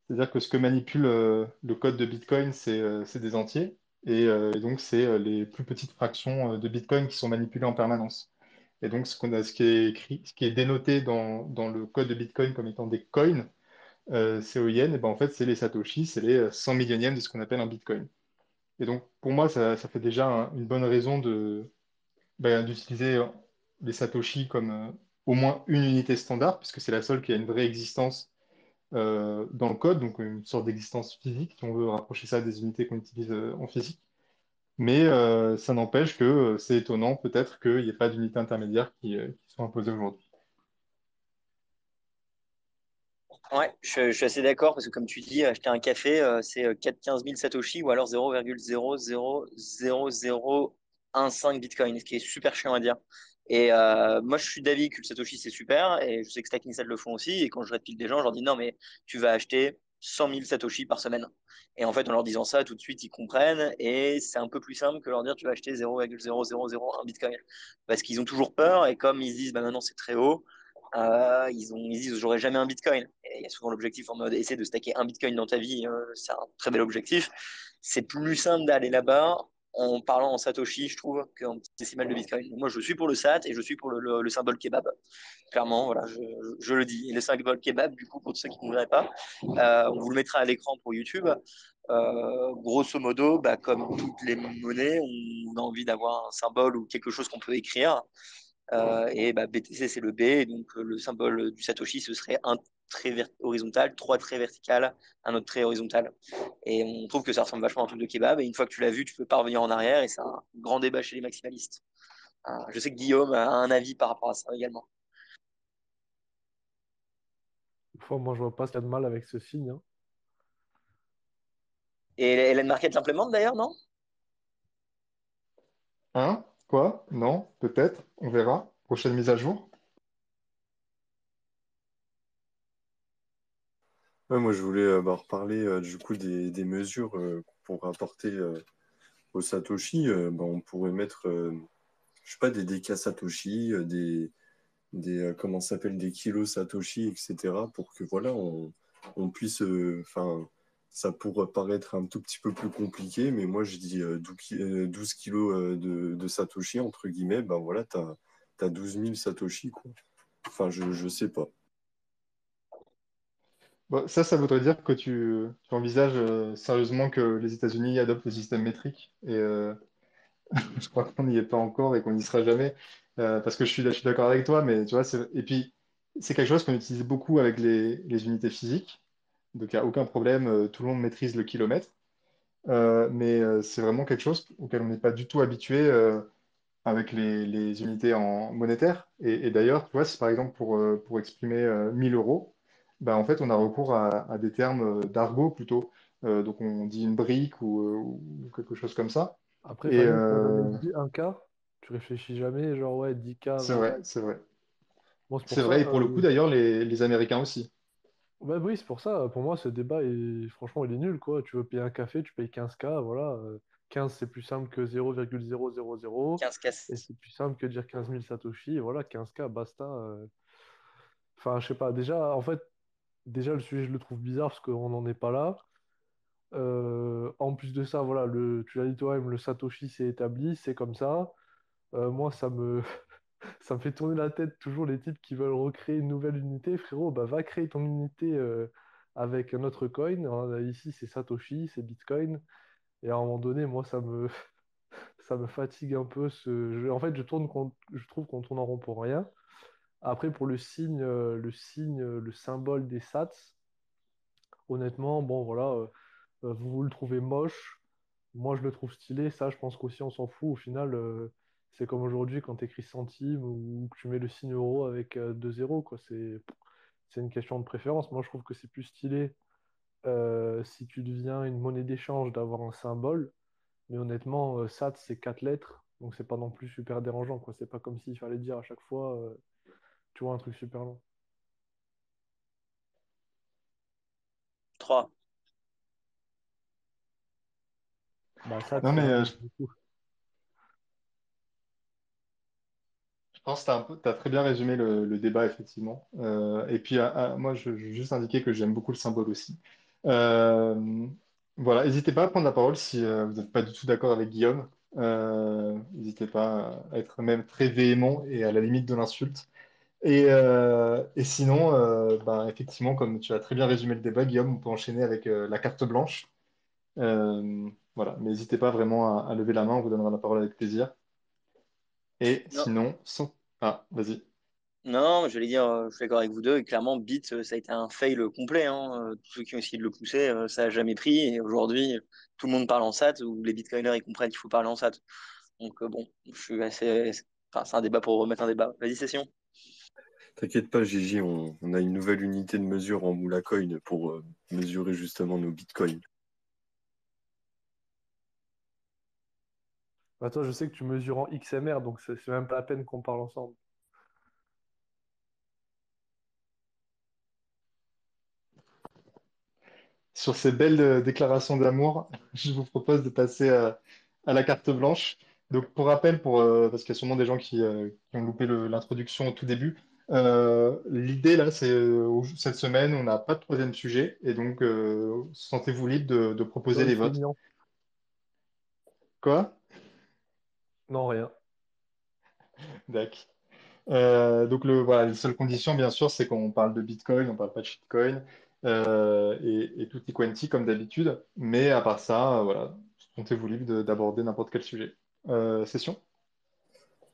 C'est-à-dire que ce que manipule le code de Bitcoin, c'est des entiers, et donc c'est les plus petites fractions de Bitcoin qui sont manipulées en permanence. Et donc, ce qui est écrit, ce qui est dénoté dans le code de Bitcoin comme étant des coins, COIN, et ben en fait, c'est les Satoshi, c'est les 100 millionièmes de ce qu'on appelle un Bitcoin. Et donc, pour moi, ça fait déjà une bonne raison d'utiliser les Satoshi comme au moins une unité standard, puisque c'est la seule qui a une vraie existence dans le code, donc une sorte d'existence physique, si on veut rapprocher ça des unités qu'on utilise en physique. Mais ça n'empêche que c'est étonnant peut-être qu'il n'y ait pas d'unité intermédiaire qui soit imposée aujourd'hui. Ouais, je suis assez d'accord parce que comme tu dis, acheter un café, c'est 4-15 000 Satoshi ou alors 0,00015 Bitcoin, ce qui est super chiant à dire. Et moi, je suis d'avis que le Satoshi, c'est super et je sais que Stack Insight le font aussi. Et quand je réplique des gens, je leur dis non, mais tu vas acheter 100 000 Satoshi par semaine. Et en fait, en leur disant ça, tout de suite, ils comprennent et c'est un peu plus simple que leur dire tu vas acheter 0,0001 Bitcoin. Parce qu'ils ont toujours peur et comme ils se disent bah, maintenant c'est très haut. Ils disent j'aurai jamais un bitcoin. Et il y a souvent l'objectif en mode essayer de stacker un bitcoin dans ta vie, c'est un très bel objectif. C'est plus simple d'aller là-bas en parlant en Satoshi, je trouve, qu'en décimal de bitcoin. Moi, je suis pour le SAT et je suis pour le symbole kebab. Clairement, voilà, je le dis. Et le symbole kebab, du coup, pour ceux qui ne voudraient pas, on vous le mettra à l'écran pour YouTube. Grosso modo, bah, comme toutes les monnaies, on a envie d'avoir un symbole ou quelque chose qu'on peut écrire. Et bah, BTC, c'est le B. Et donc, le symbole du Satoshi, ce serait un trait horizontal, trois traits verticales, un autre trait horizontal. Et on trouve que ça ressemble vachement à un truc de kebab. Et une fois que tu l'as vu, tu peux pas revenir en arrière. Et c'est un grand débat chez les maximalistes. Je sais que Guillaume a un avis par rapport à ça également. Fois, moi, je vois pas ce qu'il y a de mal avec ce signe, hein. Et Hélène Marquette l'implémente d'ailleurs, non? Hein? Quoi? Non? Peut-être? On verra. Prochaine mise à jour. Ouais, moi, je voulais reparler du coup des mesures qu'on pourrait apporter au Satoshi. On pourrait mettre, je sais pas, des DK Satoshi, comment ça s'appelle, des kilos Satoshi, etc. pour que voilà, on puisse, enfin, ça pourrait paraître un tout petit peu plus compliqué, mais moi je dis 12 kilos de Satoshi, entre guillemets, ben voilà, t'as 12 000 Satoshi, quoi. Enfin, je sais pas. Bon, ça voudrait dire que tu envisages sérieusement que les États-Unis adoptent le système métrique. Et je crois qu'on n'y est pas encore et qu'on n'y sera jamais. Parce que je suis d'accord avec toi, mais tu vois, et puis c'est quelque chose qu'on utilise beaucoup avec les unités physiques. Donc il n'y a aucun problème, tout le monde maîtrise le kilomètre. Mais c'est vraiment quelque chose auquel on n'est pas du tout habitué avec les unités en monétaire. Et d'ailleurs, tu vois, si par exemple pour exprimer 1000 euros, bah, en fait, on a recours à des termes d'argot plutôt. Donc on dit une brique ou quelque chose comme ça. Après, Et Fahim, tu m'as jamais dit un k. Tu réfléchis jamais, genre, ouais, 10K, c'est 20K. vrai, c'est vrai. Moi, c'est pour C'est ça. vrai, et pour le coup, d'ailleurs, les Américains aussi. Ouais, oui, c'est pour ça. Pour moi, ce débat, franchement, il est nul, quoi. Tu veux payer un café, tu payes 15K, voilà. 15, c'est plus simple que 0,000. 15 Et casse. c'est plus simple que dire 15 000 Satoshi. Et voilà, 15K, basta. Enfin, je sais pas. Déjà, en fait, déjà, le sujet, je le trouve bizarre parce qu'on n'en est pas là. En plus de ça, voilà, tu l'as dit toi-même, le Satoshi s'est établi, c'est comme ça. Moi, ça me fait tourner la tête toujours les types qui veulent recréer une nouvelle unité. Frérot, bah, va créer ton unité avec un autre coin. Hein, ici, c'est Satoshi, c'est Bitcoin. Et à un moment donné, moi, ça me fatigue un peu. En fait, je trouve qu'on tourne en rond pour rien. Après, pour le symbole des sats, honnêtement, bon, voilà, vous le trouvez moche. Moi, je le trouve stylé. Ça, je pense qu'aussi, on s'en fout. Au final, c'est comme aujourd'hui quand tu écris centime ou que tu mets le signe euro avec deux zéros, quoi. C'est une question de préférence. Moi, je trouve que c'est plus stylé si tu deviens une monnaie d'échange d'avoir un symbole. Mais honnêtement, SAT, c'est quatre lettres. Donc, c'est pas non plus super dérangeant, quoi. C'est pas comme s'il fallait dire à chaque fois, tu vois, un truc super long. 3. Bah, SAT, Non, c'est mais un. je pense que t'as très bien résumé le débat, effectivement. Et puis, moi, je veux juste indiquer que j'aime beaucoup le symbole aussi. Euh, voilà, n'hésitez pas à prendre la parole si vous n'êtes pas du tout d'accord avec Guillaume. N'hésitez pas à être même très véhément et à la limite de l'insulte. Et sinon, ben, effectivement, comme tu as très bien résumé le débat, Guillaume, on peut enchaîner avec la carte blanche. Voilà, mais n'hésitez pas vraiment à lever la main, on vous donnera la parole avec plaisir. Et Non, sinon, sans... Ah, vas-y. non, je vais dire, je suis d'accord avec vous deux. Et clairement, Bit, ça a été un fail complet, hein. Tous ceux qui ont essayé de le pousser, ça a jamais pris. Et aujourd'hui, tout le monde parle en SAT, ou les bitcoiners, ils comprennent qu'il faut parler en SAT. Donc bon, je suis assez. Enfin, c'est un débat pour remettre un débat. Vas-y, session. T'inquiète pas, Gigi, on a une nouvelle unité de mesure en Moula Coin pour mesurer justement nos bitcoins. Bah, toi, je sais que tu mesures en XMR, donc c'est même pas la peine qu'on parle ensemble. Sur ces belles déclarations d'amour, je vous propose de passer à la carte blanche. Donc, pour rappel, parce qu'il y a sûrement des gens qui ont loupé l'introduction au tout début, l'idée là, c'est cette semaine, on n'a pas de troisième sujet, et donc sentez-vous libre de proposer les C'est votes. mignon. Quoi? Non, rien. D'accord. Donc voilà, les seules conditions, bien sûr, c'est qu'on parle de Bitcoin, on parle pas de shitcoin et tutti quanti comme d'habitude. Mais à part ça, voilà, sentez-vous libre d'aborder n'importe quel sujet. Session?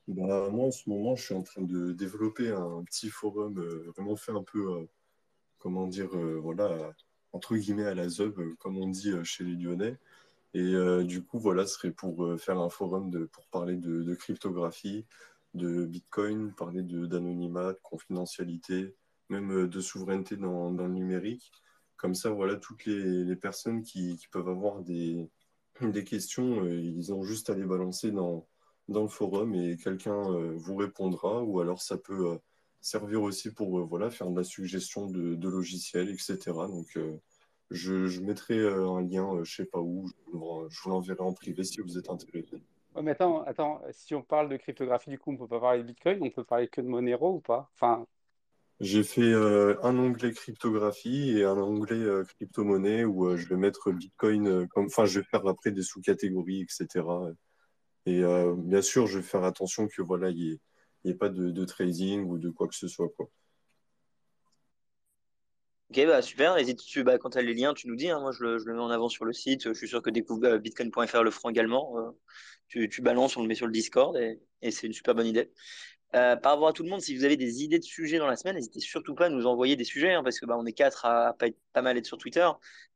Bah, moi, en ce moment, je suis en train de développer un petit forum vraiment fait un peu, comment dire, voilà, entre guillemets à la zeub, comme on dit chez les Lyonnais. Et du coup, voilà, ce serait pour faire un forum pour parler de cryptographie, de Bitcoin, parler d'anonymat, de confidentialité, même de souveraineté dans le numérique. Comme ça, voilà, toutes les personnes qui peuvent avoir des questions, ils ont juste à les balancer dans le forum et quelqu'un vous répondra, ou alors ça peut servir aussi pour voilà, faire de la suggestion de logiciels, etc. Donc, je mettrai un lien, je sais pas où, je vous l'enverrai en privé si vous êtes intéressé. Ouais, mais attends, si on parle de cryptographie, du coup, on peut pas parler de Bitcoin, on peut parler que de Monero ou pas? Enfin, J'ai fait un onglet cryptographie et un onglet crypto-monnaie où je vais mettre Bitcoin comme, enfin, je vais faire après des sous-catégories, etc. Et bien sûr, je vais faire attention que voilà, il y ait pas de trading ou de quoi que ce soit, quoi. Ok, bah super. Hésite, quand tu as les liens, tu nous dis, hein. Moi, je le mets en avant sur le site. Je suis sûr que bitcoin.fr le feront également. Tu balances, on le met sur le Discord et c'est une super bonne idée. Par rapport à tout le monde, si vous avez des idées de sujets dans la semaine, n'hésitez surtout pas à nous envoyer des sujets, hein, parce que on est quatre à pas mal être sur Twitter,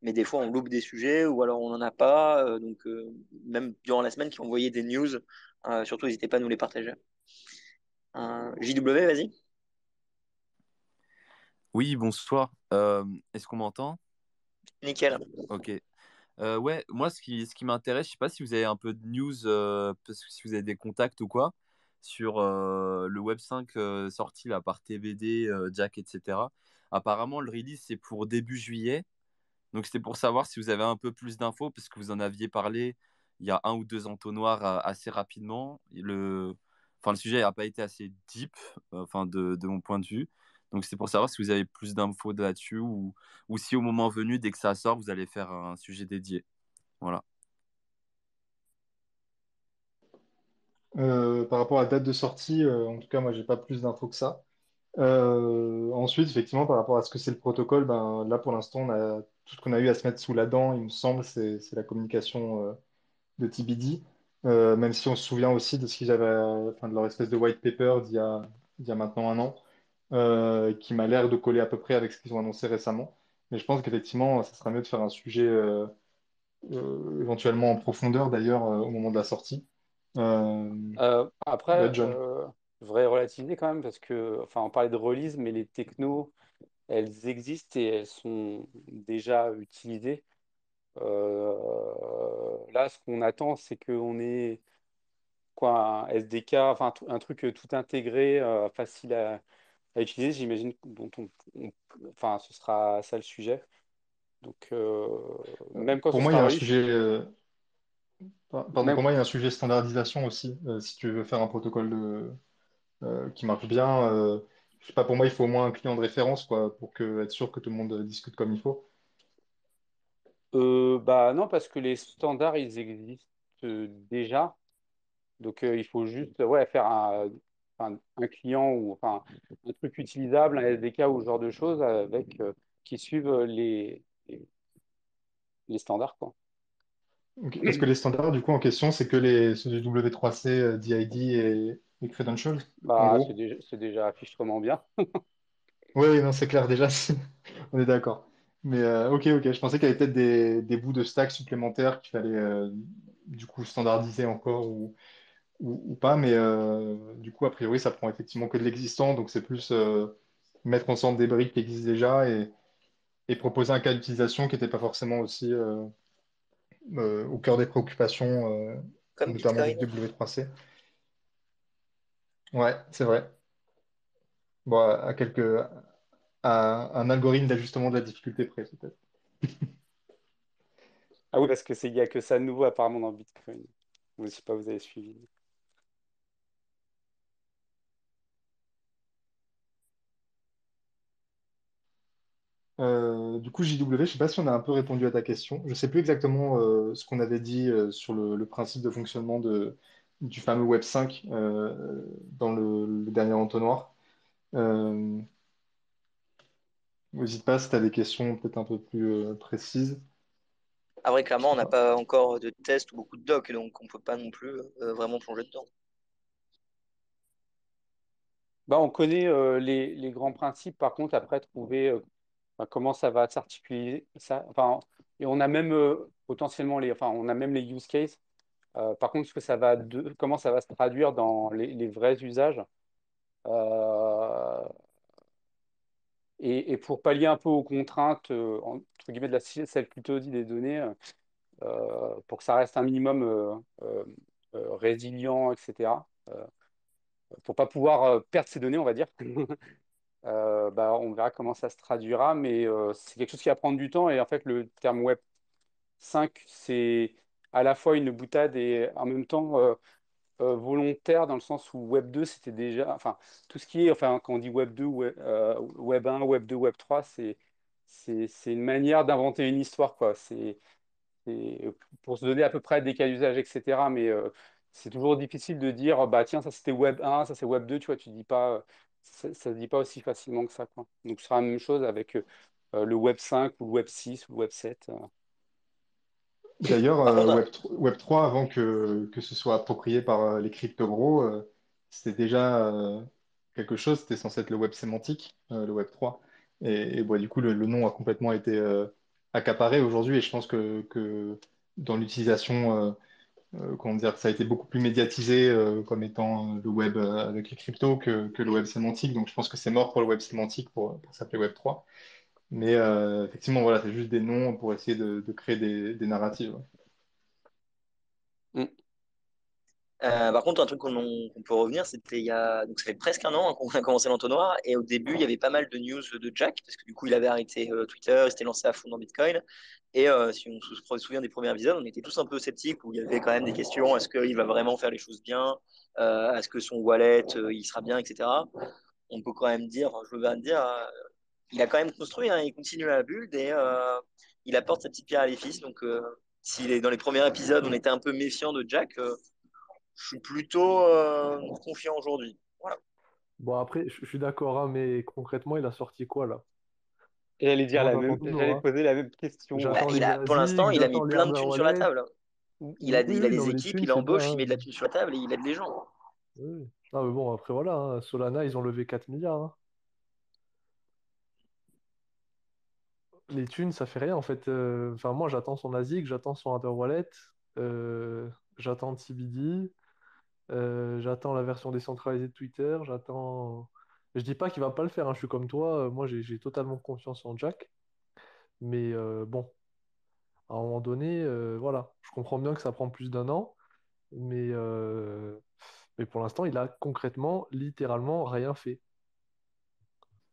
mais des fois on loupe des sujets ou alors on n'en a pas. Donc même durant la semaine, qui envoyez des news, surtout n'hésitez pas à nous les partager. JW, vas-y. Oui, bonsoir. Est-ce qu'on m'entend? Nickel. Ok. Ouais, moi, ce qui m'intéresse, je sais pas si vous avez un peu de news, parce que si vous avez des contacts ou quoi, sur le Web 5 sorti là, par TBD, Jack, etc. Apparemment, le release, c'est pour début juillet. Donc, c'était pour savoir si vous avez un peu plus d'infos, parce que vous en aviez parlé il y a un ou deux entonnoirs assez rapidement. Enfin, le sujet n'a pas été assez deep, enfin, de mon point de vue. Donc, c'est pour savoir si vous avez plus d'infos là-dessus ou si au moment venu, dès que ça sort, vous allez faire un sujet dédié. Voilà. Par rapport à la date de sortie, en tout cas, moi, j'ai pas plus d'infos que ça. Ensuite, effectivement, par rapport à ce que c'est le protocole, ben, là, pour l'instant, on a tout ce qu'on a eu à se mettre sous la dent, il me semble, c'est la communication de TBD, même si on se souvient aussi de ce qu'ils avaient, enfin, de leur espèce de white paper d'il y a maintenant un an, qui m'a l'air de coller à peu près avec ce qu'ils ont annoncé récemment. Mais je pense qu'effectivement, ça sera mieux de faire un sujet éventuellement en profondeur d'ailleurs au moment de la sortie. après, Ouais, John. je voudrais relativiser quand même parce que, enfin, on parlait de release, mais les technos, elles existent et elles sont déjà utilisées. Là, ce qu'on attend, c'est qu'on ait quoi, un SDK, enfin un truc tout intégré, facile à utiliser, j'imagine, enfin, ce sera ça le sujet. Donc, même quand Pour ce moi, il y sera a un release, sujet, pardon, même, pour moi, il y a un sujet standardisation aussi. Si tu veux faire un protocole qui marche bien, je sais pas, pour moi, il faut au moins un client de référence, quoi, pour être sûr que tout le monde discute comme il faut. bah non, parce que les standards, ils existent déjà. Donc, il faut juste faire un client ou enfin, un truc utilisable, un SDK ou ce genre de choses avec, qui suivent les standards, quoi. Ok. Parce que les standards, du coup, en question, c'est que ceux du W3C, DID et Credentials, en Bah, gros. c'est déjà affichement bien. Oui, non, c'est clair, déjà, on est d'accord. Mais ok, ok, je pensais qu'il y avait peut-être des bouts de stack supplémentaires qu'il fallait du coup standardiser encore ou pas, mais du coup, a priori, ça prend effectivement que de l'existant, donc c'est plus mettre ensemble des briques qui existent déjà et proposer un cas d'utilisation qui n'était pas forcément aussi au cœur des préoccupations, Comme notamment du Bitcoin. W3C. Ouais, c'est vrai. Bon, à un algorithme d'ajustement de la difficulté près, peut-être. Ah oui, parce que il y a que ça de nouveau apparemment dans Bitcoin. Je sais pas, vous avez suivi. Du coup, JW, je sais pas si on a un peu répondu à ta question. Je sais plus exactement ce qu'on avait dit sur le principe de fonctionnement du fameux Web 5 dans le dernier entonnoir. Euh, N'hésite pas si tu as des questions peut-être un peu plus précises. Après, clairement, on n'a pas encore de tests ou beaucoup de docs, donc on peut pas non plus vraiment plonger dedans. Bah, on connaît les grands principes, par contre, après, trouver comment ça va s'articuler. Enfin, et on a même potentiellement enfin, on a même les use cases. Par contre, comment ça va se traduire dans les vrais usages. Euh, et pour pallier un peu aux contraintes, entre guillemets, de la self-custody des données, pour que ça reste un minimum résilient, etc. Pour pas pouvoir perdre ces données, on va dire. Bah, on verra comment ça se traduira, mais c'est quelque chose qui va prendre du temps. Et en fait, le terme Web 5, c'est à la fois une boutade et en même temps volontaire, dans le sens où Web 2, c'était déjà. Enfin, tout ce qui est. Enfin, quand on dit Web 2, Web 1, Web 2, Web 3, c'est une manière d'inventer une histoire, quoi. C'est pour se donner à peu près des cas d'usage, etc. Mais c'est toujours difficile de dire, bah tiens, ça c'était Web 1, ça c'est Web 2, tu vois, tu dis pas, ça se dit pas aussi facilement que ça, quoi. Donc ce sera la même chose avec le Web 5 ou le Web 6 ou le Web 7. D'ailleurs, Par contre, Web 3, avant que ce soit approprié par les crypto-gros, c'était déjà quelque chose, c'était censé être le web sémantique, le Web 3. Bon, du coup, le nom a complètement été accaparé aujourd'hui et je pense que dans l'utilisation, comment dire, ça a été beaucoup plus médiatisé comme étant le web avec les cryptos que le web sémantique. Donc, je pense que c'est mort pour le web sémantique pour s'appeler Web 3. Mais effectivement, voilà, c'est juste des noms pour essayer de créer des narratives. Mm. par contre, un truc qu'on peut revenir, c'était donc ça fait presque un an hein, qu'on a commencé l'entonnoir, et au début, il y avait pas mal de news de Jack, parce que du coup, il avait arrêté Twitter, il s'était lancé à fond dans Bitcoin, et si on se souvient des premiers épisodes, on était tous un peu sceptiques, où il y avait quand même des questions, est-ce qu'il va vraiment faire les choses bien, est-ce que son wallet, il sera bien, etc. On peut quand même dire, enfin, je veux bien dire, il a quand même construit, hein, il continue à build, et il apporte sa petite pierre à l'édifice, donc s'il est dans les premiers épisodes, on était un peu méfiant de Jack, je suis plutôt confiant aujourd'hui. Voilà. Bon, après, je suis d'accord, hein, mais concrètement, il a sorti quoi là? Et j'allais dire Moi, la j'attends même, toujours, j'allais hein. poser la même question. Bah, J'attends les pour l'instant, ASIC, il a mis j'attends les plein de hardware thunes sur la wallets. table. Oui, Il a oui, des non, mais les équipes, thunes, il c'est bien, embauche, il hein. met de la thune sur la table et il aide les gens. Oui. Non, mais bon, après, voilà, hein. Solana, ils ont levé 4 milliards, hein. Les thunes, ça fait rien, en fait. Enfin, moi, j'attends son ASIC, j'attends son hardware wallet, j'attends TBD, j'attends la version décentralisée de Twitter, j'attends. Je dis pas qu'il va pas le faire, hein. Je suis comme toi, moi, j'ai totalement confiance en Jack. Mais bon, à un moment donné, voilà. Je comprends bien que ça prend plus d'un an, mais, euh, mais pour l'instant, il a concrètement, littéralement, rien fait.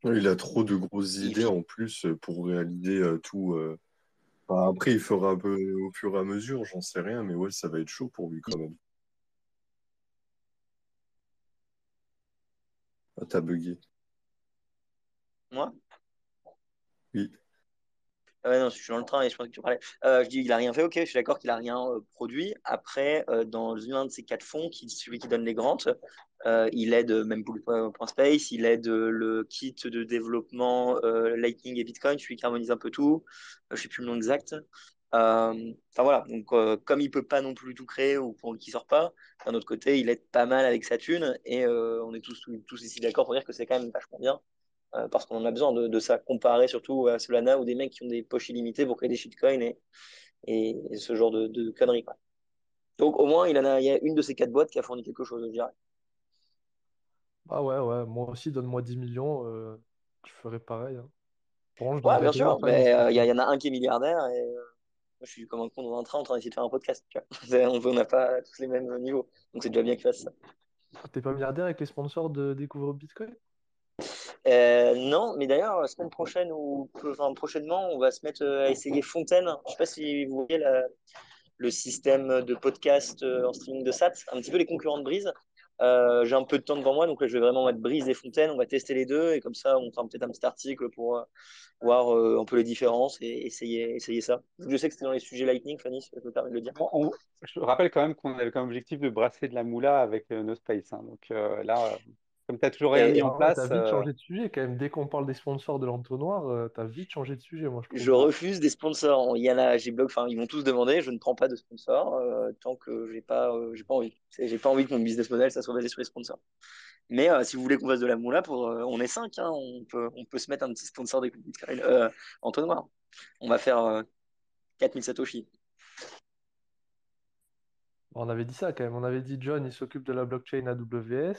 Ouais, il a trop de grosses Et idées en plus pour réaliser tout. Enfin, après, il fera un peu au fur et à mesure, j'en sais rien, mais ouais, ça va être chaud pour lui quand même. Ah, t'as bugué. moi, Oui. Ouais, non, je suis dans le train et je pense que tu parlais. Je dis, il a rien fait, ok, je suis d'accord qu'il a rien produit. Après, dans l'un de ces quatre fonds, celui qui donne les grants, il aide même Bullet.space, il aide le kit de développement Lightning et Bitcoin, celui qui harmonise un peu tout. Je sais plus le nom exact. Enfin voilà, donc comme il peut pas non plus tout créer ou pour qu'il sort pas, d'un autre côté, il aide pas mal avec sa thune et on est tous ici d'accord pour dire que c'est quand même vachement bien parce qu'on en a besoin de ça, comparé surtout à Solana ou des mecs qui ont des poches illimitées pour créer des shitcoins et ce genre de conneries, quoi. Donc au moins, il y a une de ces quatre boîtes qui a fourni quelque chose, je dirais. Ah ouais, ouais, moi aussi, donne-moi 10 millions, je ferais pareil, hein. Bon, je Ouais, donnerais bien déjà à sûr, Fanny, mais c'est il sûr. y en a un qui est milliardaire et moi, je suis comme un con dans un train en train d'essayer de faire un podcast. Tu vois. On n'a pas tous les mêmes niveaux, donc c'est déjà bien qu'il fasse ça. Ah, t'es pas milliardaire avec les sponsors de Découvre Bitcoin? Non, mais d'ailleurs, la semaine prochaine enfin, prochainement, on va se mettre à essayer Fontaine. Je sais pas si vous voyez le système de podcast en streaming de SAT, un petit peu les concurrents de Breeze. J'ai un peu de temps devant moi, donc là, je vais vraiment mettre Breeze et Fontaine. On va tester les deux et comme ça, on fera peut-être un petit article pour voir un peu les différences et essayer ça. Je sais que c'était dans les sujets Lightning, Fanny, si je me permets de le dire. Bon, je rappelle quand même qu'on avait comme objectif de brasser de la moula avec No Space, hein. Donc là, comme tu n'as toujours rien mis Et en Ah ouais, t'as place, vite changé de sujet quand même. Dès qu'on parle des sponsors de l'entonnoir, t'as vite changé de sujet, moi je je trouve. refuse des sponsors. Il y en a, enfin, ils m'ont tous demandé. Je ne prends pas de sponsors tant que j'ai pas envie. J'ai pas envie que mon business model ça soit basé sur les sponsors. Mais si vous voulez qu'on fasse de la moula, on est cinq, hein, on peut se mettre un petit sponsor des Bitcoin en noir. On va faire 4000 Satoshi. On avait dit ça quand même. On avait dit John, il s'occupe de la blockchain AWS.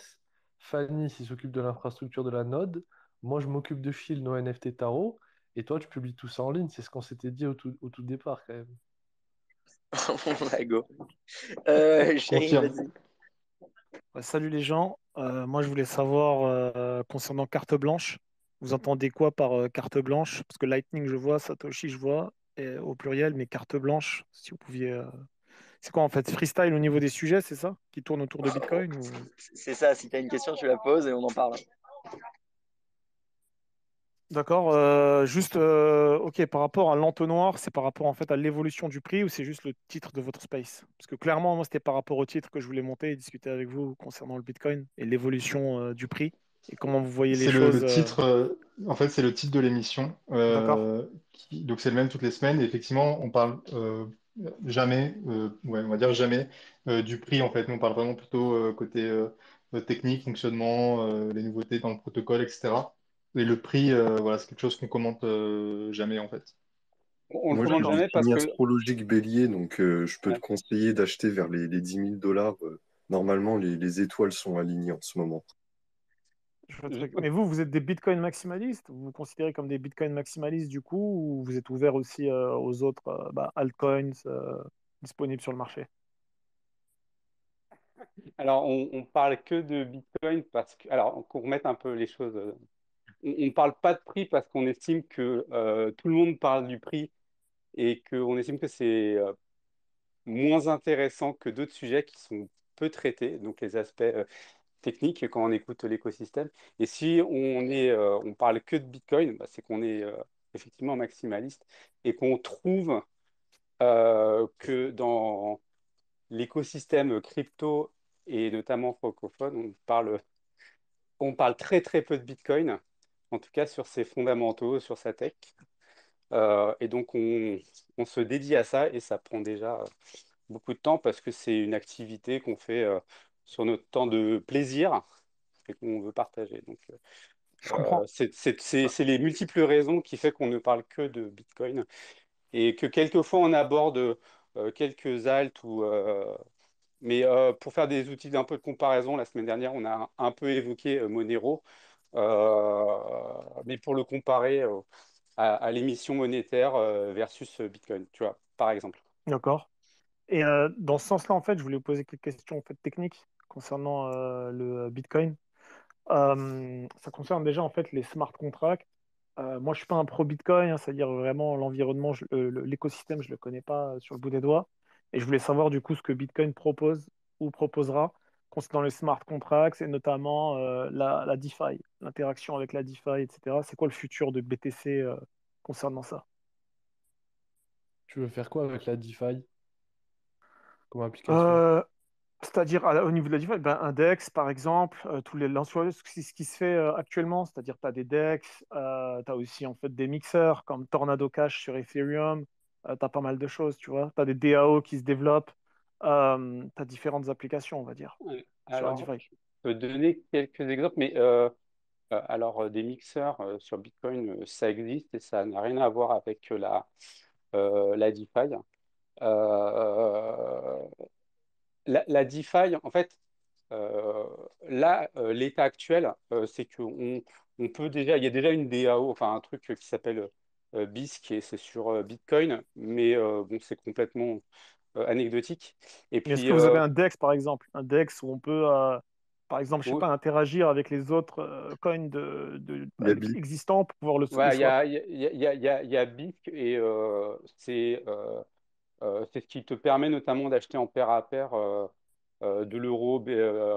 Fanny, il s'occupe de l'infrastructure de la node. Moi, je m'occupe de Shield, nos NFT Tarot. Et toi, tu publies tout ça en ligne. C'est ce qu'on s'était dit au tout départ quand même. On va go. Chérie, Confirme. vas-y. Ouais, salut les gens. Moi, je voulais savoir concernant carte blanche. Vous entendez quoi par carte blanche? Parce que Lightning, je vois, Satoshi, je vois, et, au pluriel, mais carte blanche, si vous pouviez. C'est quoi en fait? Freestyle au niveau des sujets, c'est ça? Qui tourne autour de Bitcoin ou... C'est ça, si tu as une question, tu la poses et on en parle. D'accord. Juste, ok, par rapport à l'entonnoir, c'est par rapport en fait à l'évolution du prix ou c'est juste le titre de votre space? Parce que clairement, moi, c'était par rapport au titre que je voulais monter et discuter avec vous concernant le Bitcoin et l'évolution du prix et comment vous voyez les C'est choses. le titre, en fait, c'est le titre de l'émission. D'accord. Donc, c'est le même toutes les semaines. Et effectivement, on parle jamais, ouais, on va dire jamais du prix, en fait. Nous, on parle vraiment plutôt côté technique, fonctionnement, les nouveautés dans le protocole, etc. Et le prix, voilà, c'est quelque chose qu'on commente jamais, en fait. on le Moi, commande j'ai des jamais parce signes que astrologiques bélier, donc je peux te ouais, conseiller d'acheter vers les 10 000 dollars. Normalement, les étoiles sont alignées en ce moment. Mais vous, vous êtes des Bitcoin maximalistes? Vous vous considérez comme des Bitcoin maximalistes du coup ou vous êtes ouvert aussi aux autres altcoins disponibles sur le marché? alors on parle que de Bitcoin parce que alors qu'on remette un peu les choses. On ne parle pas de prix parce qu'on estime que tout le monde parle du prix et qu'on estime que c'est moins intéressant que d'autres sujets qui sont peu traités, donc les aspects techniques quand on écoute l'écosystème. Et si on parle que de Bitcoin, bah, c'est qu'on est effectivement maximaliste et qu'on trouve que dans l'écosystème crypto et notamment francophone, on parle très très peu de Bitcoin, en tout cas sur ses fondamentaux, sur sa tech. Et donc on se dédie à ça et ça prend déjà beaucoup de temps parce que c'est une activité qu'on fait sur notre temps de plaisir et qu'on veut partager. Donc Je comprends. c'est les multiples raisons qui fait qu'on ne parle que de Bitcoin et que quelquefois on aborde quelques alts mais pour faire des outils d'un peu de comparaison, la semaine dernière, on a un peu évoqué Monero, mais pour le comparer à l'émission monétaire versus Bitcoin, tu vois, par exemple. D'accord. Et dans ce sens-là, en fait, je voulais vous poser quelques questions en fait, techniques concernant le Bitcoin. Ça concerne déjà en fait les smart contracts. Moi, je suis pas un pro Bitcoin, hein, c'est-à-dire vraiment l'environnement, l'écosystème, je le connais pas sur le bout des doigts. Et je voulais savoir du coup ce que Bitcoin propose ou proposera concernant les smart contracts et notamment la DeFi, l'interaction avec la DeFi, etc. C'est quoi le futur de BTC concernant ça? Tu veux faire quoi avec la DeFi comme application? Euh, C'est-à-dire au niveau de la DeFi, ben, un DEX par exemple, tous les lanceurs, ce qui se fait actuellement, c'est-à-dire tu as des DEX, tu as aussi en fait des mixeurs comme Tornado Cash sur Ethereum, tu as pas mal de choses, tu vois. Tu as des DAO qui se développent, tu as différentes applications, on va dire, sur la Alors, DeFi. je peux donner quelques exemples, mais alors des mixeurs sur Bitcoin, ça existe et ça n'a rien à voir avec la DeFi. Euh, la DeFi, en fait, euh, là, l'état actuel, c'est on peut déjà, il y a déjà une DAO, enfin un truc qui s'appelle BISC et c'est sur Bitcoin, mais bon, c'est complètement anecdotique. Et Mais est-ce puis, que vous avez un DEX par exemple? Un DEX où on peut, par exemple, je sais oui, pas, interagir avec les autres coins Il y a Bi. existants pour pouvoir le ouais, swap? il y a BISC et c'est ce qui te permet notamment d'acheter en pair à pair de l'euro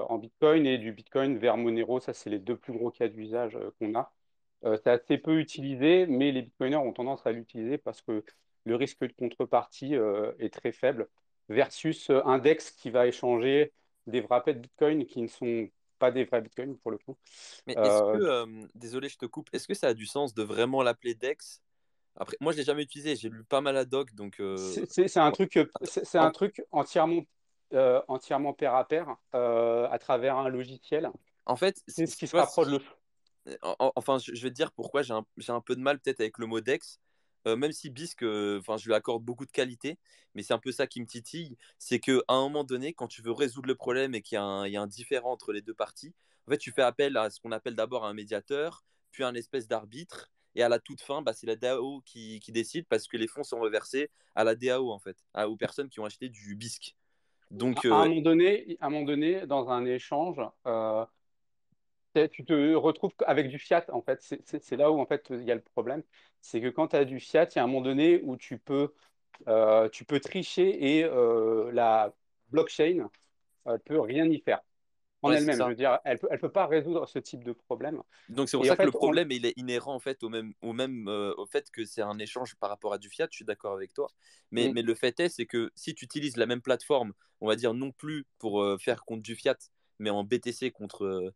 en Bitcoin et du Bitcoin vers Monero. Ça, c'est les deux plus gros cas d'usage qu'on a. C'est assez peu utilisé, mais les Bitcoiners ont tendance à l'utiliser parce que le risque de contrepartie est très faible versus un DEX qui va échanger des wrappés de Bitcoin qui ne sont pas des vrais Bitcoins pour le coup. Mais est-ce que, Euh, désolé, je te coupe, est-ce que ça a du sens de vraiment l'appeler Dex? Après, moi, je l'ai jamais utilisé, j'ai lu pas mal à doc, donc c'est un truc, c'est un en, truc entièrement pair à pair à travers un logiciel. en fait, C'est ce tu qui se vois, rapproche le. enfin, je vais te dire pourquoi j'ai un peu de mal peut-être avec le mot Dex. Même si Bisque, enfin, je lui accorde beaucoup de qualité, mais c'est un peu ça qui me titille, c'est qu'à un moment donné, quand tu veux résoudre le problème et il y a un différend entre les deux parties, en fait, tu fais appel à ce qu'on appelle d'abord un médiateur, puis un espèce d'arbitre, et à la toute fin, bah, c'est la DAO qui décide parce que les fonds sont reversés à la DAO, en fait, aux personnes qui ont acheté du Bisque. Donc, À un moment donné, dans un échange, tu te retrouves avec du fiat, en fait. C'est là où, en fait, il y a le problème. C'est que quand tu as du fiat, il y a un moment donné où tu peux tricher et la blockchain peut rien y faire en ouais, c'est elle-même. Je ça. veux dire, elle peut pas résoudre ce type de problème. Donc c'est pour Et en ça que le fait, problème il est inhérent en fait au fait que c'est un échange par rapport à du fiat. Je suis d'accord avec toi, on- mais le fait est c'est que si tu utilises la même plateforme, on va dire non plus pour faire contre du fiat, mais en BTC contre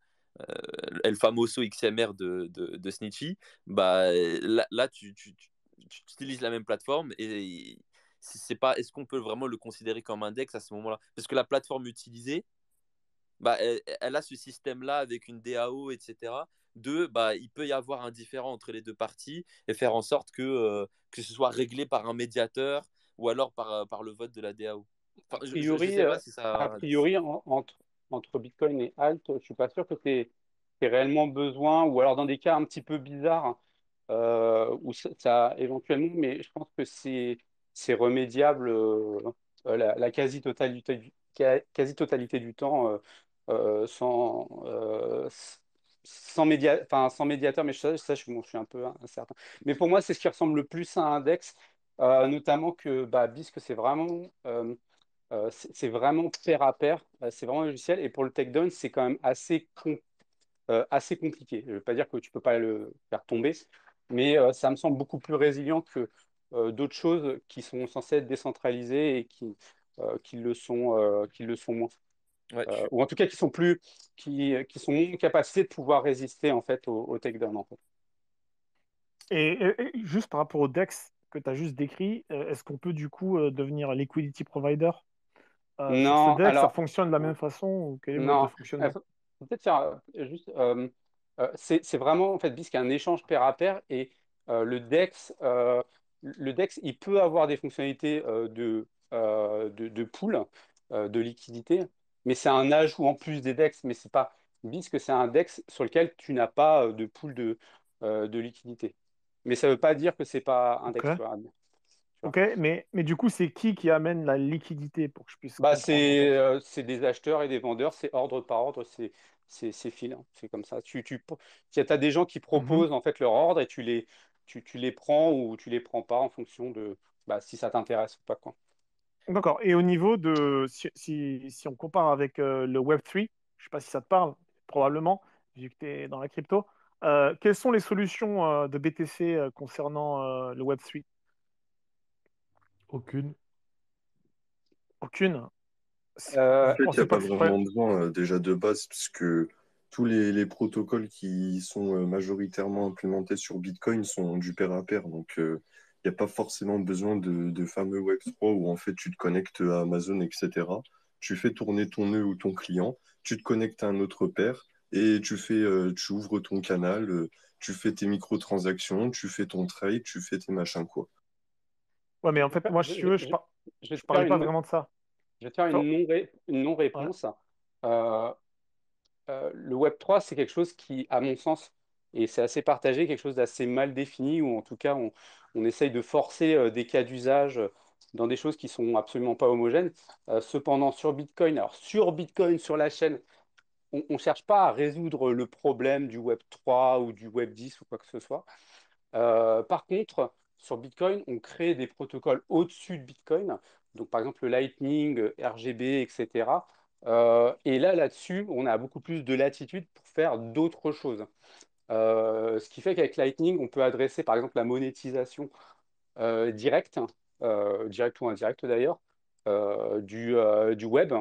El Famoso XMR de Snitchy, bah là tu utilises la même plateforme et c'est pas est-ce qu'on peut vraiment le considérer comme un DEX à ce moment-là? Parce que la plateforme utilisée bah, elle a ce système-là avec une DAO, etc. Bah, il peut y avoir un différend entre les deux parties et faire en sorte que ce soit réglé par un médiateur ou alors par le vote de la DAO. a Enfin, je priori, sais pas si a ça a du sens. priori entre Bitcoin et Alt, je suis pas sûr que tu aies réellement besoin, ou alors dans des cas un petit peu bizarres, où éventuellement, mais je pense que c'est remédiable la quasi-totalité quasi-totalité du temps sans médiateur, mais je suis un peu incertain. Mais pour moi, c'est ce qui ressemble le plus à un index, notamment que bah, Bisque, c'est vraiment pair à pair, c'est vraiment un logiciel. Et pour le takedown, c'est quand même assez compliqué. Je ne veux pas dire que tu ne peux pas le faire tomber, mais ça me semble beaucoup plus résilient que d'autres choses qui sont censées être décentralisées et qui le sont moins. Ouais, Ou en tout cas qui sont moins en capacité de pouvoir résister en fait au takedown en fait. Et juste par rapport au DEX que tu as juste décrit, est-ce qu'on peut du coup devenir liquidity provider sur ce Non, DEX? Ça alors fonctionne de la même façon ou quel est le mode de non, il fonctionnement? faut peut-être faire juste. C'est vraiment en fait BISC un échange pair à pair et le DEX, il peut avoir des fonctionnalités de pool, de liquidité, mais c'est un ajout en plus des DEX, mais c'est pas BISC, c'est un DEX sur lequel tu n'as pas de pool de liquidité. Mais ça veut pas dire que c'est pas un Ok. DEX, tu vois. Tu vois. Ok, mais du coup, c'est qui amène la liquidité pour que je puisse Bah, comprendre en fait? c'est des acheteurs et des vendeurs, c'est ordre par ordre, c'est fil, hein, c'est comme ça. T'as des gens qui Mhm. proposent en fait leur ordre et tu les prends ou tu les prends pas en fonction de bah, si ça t'intéresse ou pas, quoi. D'accord. Et au niveau de, si on compare avec le Web3, je ne sais pas si ça te parle, probablement, vu que tu es dans la crypto, quelles sont les solutions de BTC concernant le Web3? Aucune. Aucune. Euh, En Vous fait, il n'y pensez a pas pas que c'est pas. vraiment besoin déjà de base, puisque tous les protocoles qui sont majoritairement implémentés sur Bitcoin sont du pair à pair. Donc, il n'y a pas forcément besoin de fameux Web3 où en fait tu te connectes à Amazon, etc. Tu fais tourner ton nœud ou ton client, tu te connectes à un autre pair et tu ouvres ton canal, tu fais tes microtransactions, tu fais ton trade, tu fais tes machins, quoi. Ouais, mais en je vais fait, faire, moi, je, si tu je- veux, je- je vais je te faire parlais pas vraiment de ça. je vais te faire Enfin, une ouais. non-réponse. Euh, le Web3, c'est quelque chose qui, à mon sens, et c'est assez partagé, quelque chose d'assez mal défini, ou en tout cas, on essaye de forcer des cas d'usage dans des choses qui sont absolument pas homogènes. Cependant, sur Bitcoin, alors sur Bitcoin, sur la chaîne, on ne cherche pas à résoudre le problème du Web3 ou du Web10 ou quoi que ce soit. Par contre, sur Bitcoin, on crée des protocoles au-dessus de Bitcoin, donc par exemple le Lightning, RGB, etc. Et là, là-dessus, on a beaucoup plus de latitude pour faire d'autres choses. Ce qui fait qu'avec Lightning, on peut adresser par exemple la monétisation directe, directe ou indirecte d'ailleurs, du web.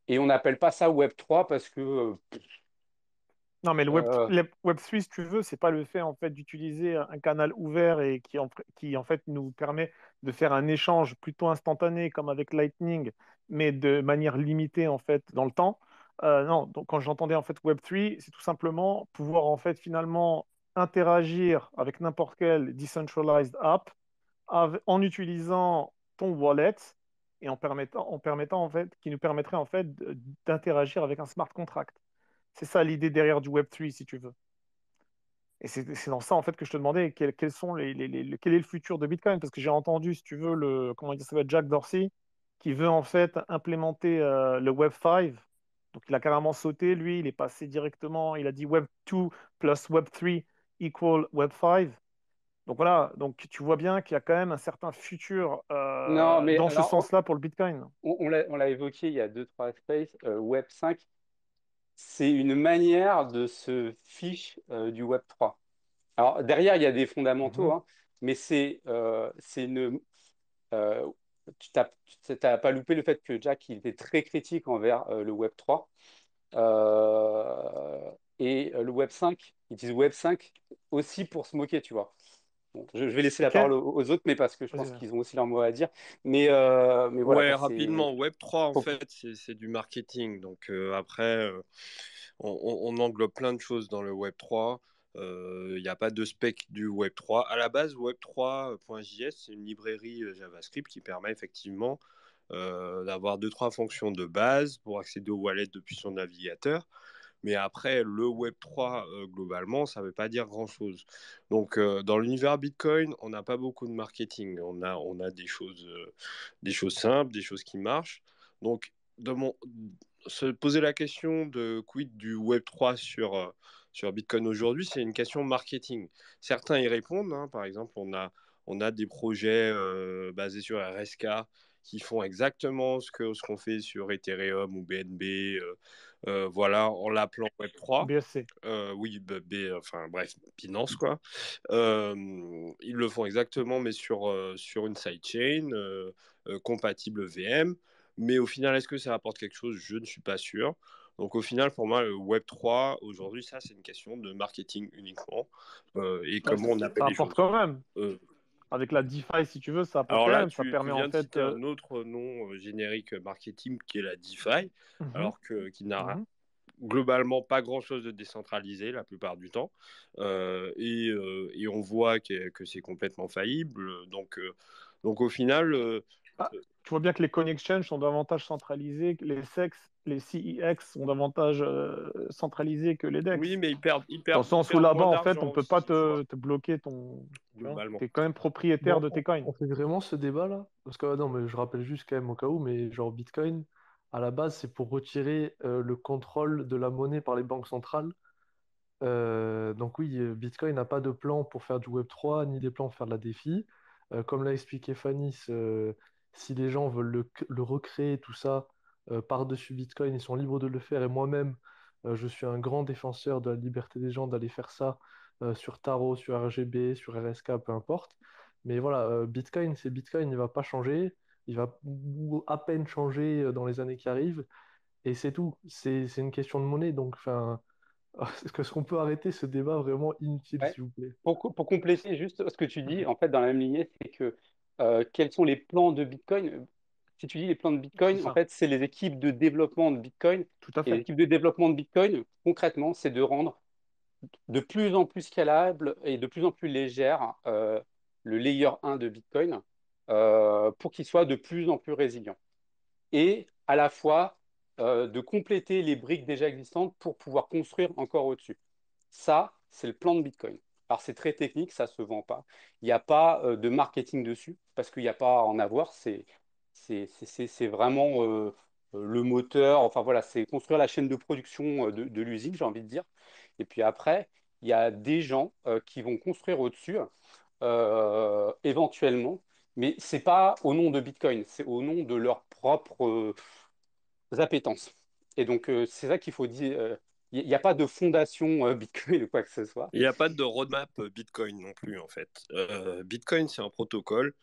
Et on n'appelle pas ça Web3 parce que Non, mais euh, le Web3, si tu veux, c'est pas le fait en fait d'utiliser un canal ouvert et qui en fait nous permet de faire un échange plutôt instantané comme avec Lightning, mais de manière limitée en fait dans le temps. Non, donc quand j'entendais en fait Web3, c'est tout simplement pouvoir en fait finalement interagir avec n'importe quelle decentralized app en utilisant ton wallet et en permettant en fait, qui nous permettrait en fait d'interagir avec un smart contract. C'est ça l'idée derrière du Web3, si tu veux. Et c'est dans ça, en fait, que je te demandais quels sont quel est le futur de Bitcoin. Parce que j'ai entendu, si tu veux, comment il s'appelle, Jack Dorsey, qui veut en fait implémenter le Web5. Donc, il a carrément sauté, lui, il est passé directement, il a dit Web2 plus Web3 equal Web5. Donc voilà, donc tu vois bien qu'il y a quand même un certain futur non, mais dans ce alors sens-là pour le Bitcoin. on l'a évoqué il y a deux, trois spaces, Web5, c'est une manière de se fiche du Web3. Alors derrière, il y a des fondamentaux, Mhm. hein, mais c'est une... euh, tu t'as pas loupé le fait que Jack il était très critique envers le Web3. Le Web5, il utilise Web5 aussi pour se moquer, tu vois. Bon, je vais laisser la Ok, parole aux autres, mais parce que je vas-y. pense qu'ils ont aussi leur mot à dire. Mais voilà, Ouais, quoi, rapidement, Web3, en faut- fait, c'est du marketing. Donc après, on englobe plein de choses dans le Web3. Il n'y a pas de spec du Web3. À la base, Web3.js, c'est une librairie JavaScript qui permet effectivement d'avoir deux, trois fonctions de base pour accéder au wallet depuis son navigateur. Mais après, le Web3, globalement, ça ne veut pas dire grand-chose. Donc, dans l'univers Bitcoin, on n'a pas beaucoup de marketing. On a des choses simples, des choses qui marchent. Donc, de mon, se poser la question de quid du Web3 sur Bitcoin aujourd'hui, c'est une question marketing. Certains y répondent, hein. Par exemple, on a des projets basés sur RSK qui font exactement ce qu'on fait sur Ethereum ou BNB, voilà, en l'appelant Web3. BSC. Oui, enfin bref, Binance quoi. Ils le font exactement, mais sur une sidechain compatible VM. Mais au final, est-ce que ça apporte quelque chose? Je ne suis pas sûr. Donc au final, pour moi, le Web3, aujourd'hui, ça, c'est une question de marketing uniquement et Bah, comment on appelle ça les apporte choses. quand même. Euh, Avec la DeFi, si tu veux, ça apporte alors quand là, même. Ça tu permet en viens de fait. citer un autre nom générique marketing qui est la DeFi, Mhm, alors qui n'a mhm. globalement pas grand-chose de décentralisé la plupart du temps. Et on voit que c'est complètement faillible. Donc au final, Ah, tu vois bien que les coin exchange sont davantage centralisés, que les CEX sont davantage centralisés que les oui, DEX. mais ils perdent, ils Dans le perdent, ils sens où perdent là-bas, moins en fait, on d'argent peut pas aussi, tu vois, te bloquer ton. Tu vois, globalement. es quand même propriétaire Bon, de tes coins. on fait vraiment ce débat-là? Parce que, ah non, mais je rappelle juste quand même au cas où, mais genre Bitcoin, à la base, c'est pour retirer le contrôle de la monnaie par les banques centrales. Donc oui, Bitcoin n'a pas de plan pour faire du Web3, ni des plans pour faire de la défi. Comme l'a expliqué Fanny, si les gens veulent le recréer, tout ça, par-dessus Bitcoin, ils sont libres de le faire. Et moi-même, je suis un grand défenseur de la liberté des gens d'aller faire ça sur Taro, sur RGB, sur RSK, peu importe. Mais voilà, Bitcoin, c'est Bitcoin, il va pas changer. Il va ou à peine changer dans les années qui arrivent. Et c'est tout. C'est une question de monnaie. Donc, enfin, est-ce qu'on peut arrêter ce débat vraiment inutile, Ouais. s'il vous plaît? Pour compléter juste ce que tu dis, en fait, dans la même lignée, c'est que quels sont les plans de Bitcoin? Si tu dis les plans de C'est Bitcoin, en ça, fait, c'est les équipes de développement de Bitcoin. tout à Et les fait. équipes de développement de Bitcoin, concrètement, c'est de rendre de plus en plus scalable et de plus en plus légère le layer 1 de Bitcoin pour qu'il soit de plus en plus résilient. Et à la fois de compléter les briques déjà existantes pour pouvoir construire encore au-dessus. Ça, c'est le plan de Bitcoin. Alors, c'est très technique, ça ne se vend pas. Il n'y a pas de marketing dessus, parce qu'il n'y a pas à en avoir. C'est vraiment le moteur. Enfin, voilà, c'est construire la chaîne de production de l'usine, j'ai envie de dire. Et puis après, il y a des gens qui vont construire au-dessus, éventuellement. Mais ce n'est pas au nom de Bitcoin, c'est au nom de leur propre appétences. Et donc, c'est ça qu'il faut dire. Il n'y a pas de fondation Bitcoin ou quoi que ce soit. Il n'y a pas de roadmap Bitcoin non plus, en fait. Bitcoin, c'est un protocole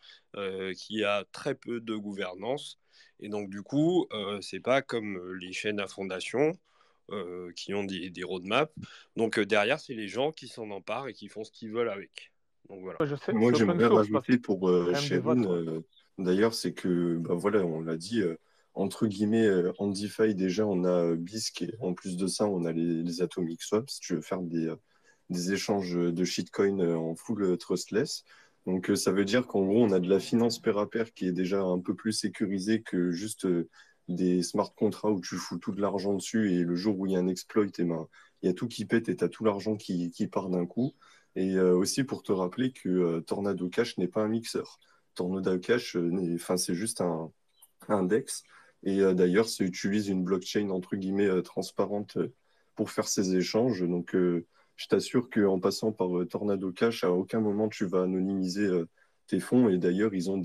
qui a très peu de gouvernance. Et donc, du coup, c'est pas comme les chaînes à fondation qui ont des roadmaps. Donc, derrière, c'est les gens qui s'en emparent et qui font ce qu'ils veulent avec. Donc, voilà. Ouais, je sais, Moi, c'est open j'aimerais source parce que rajouter pour c'est quand même des Sherine, votes, ouais. d'ailleurs, c'est que, bah, voilà, on l'a dit, entre guillemets, en DeFi, déjà, on a BISC, et en plus de ça, on a les Atomic Swaps, si tu veux faire des échanges de shitcoin en full trustless. Donc, ça veut dire qu'en gros, on a de la finance pair à pair qui est déjà un peu plus sécurisée que juste des smart contracts où tu fous tout de l'argent dessus et le jour où il y a un exploit, eh ben, il y a tout qui pète et tu as tout l'argent qui part d'un coup. Et aussi pour te rappeler que Tornado Cash n'est pas un mixeur. Tornado Cash, enfin, c'est juste un DEX. Et d'ailleurs, ça utilise une blockchain entre guillemets transparente pour faire ces échanges. Donc, je t'assure qu'en passant par Tornado Cash, à aucun moment tu vas anonymiser tes fonds. Et d'ailleurs, ils ont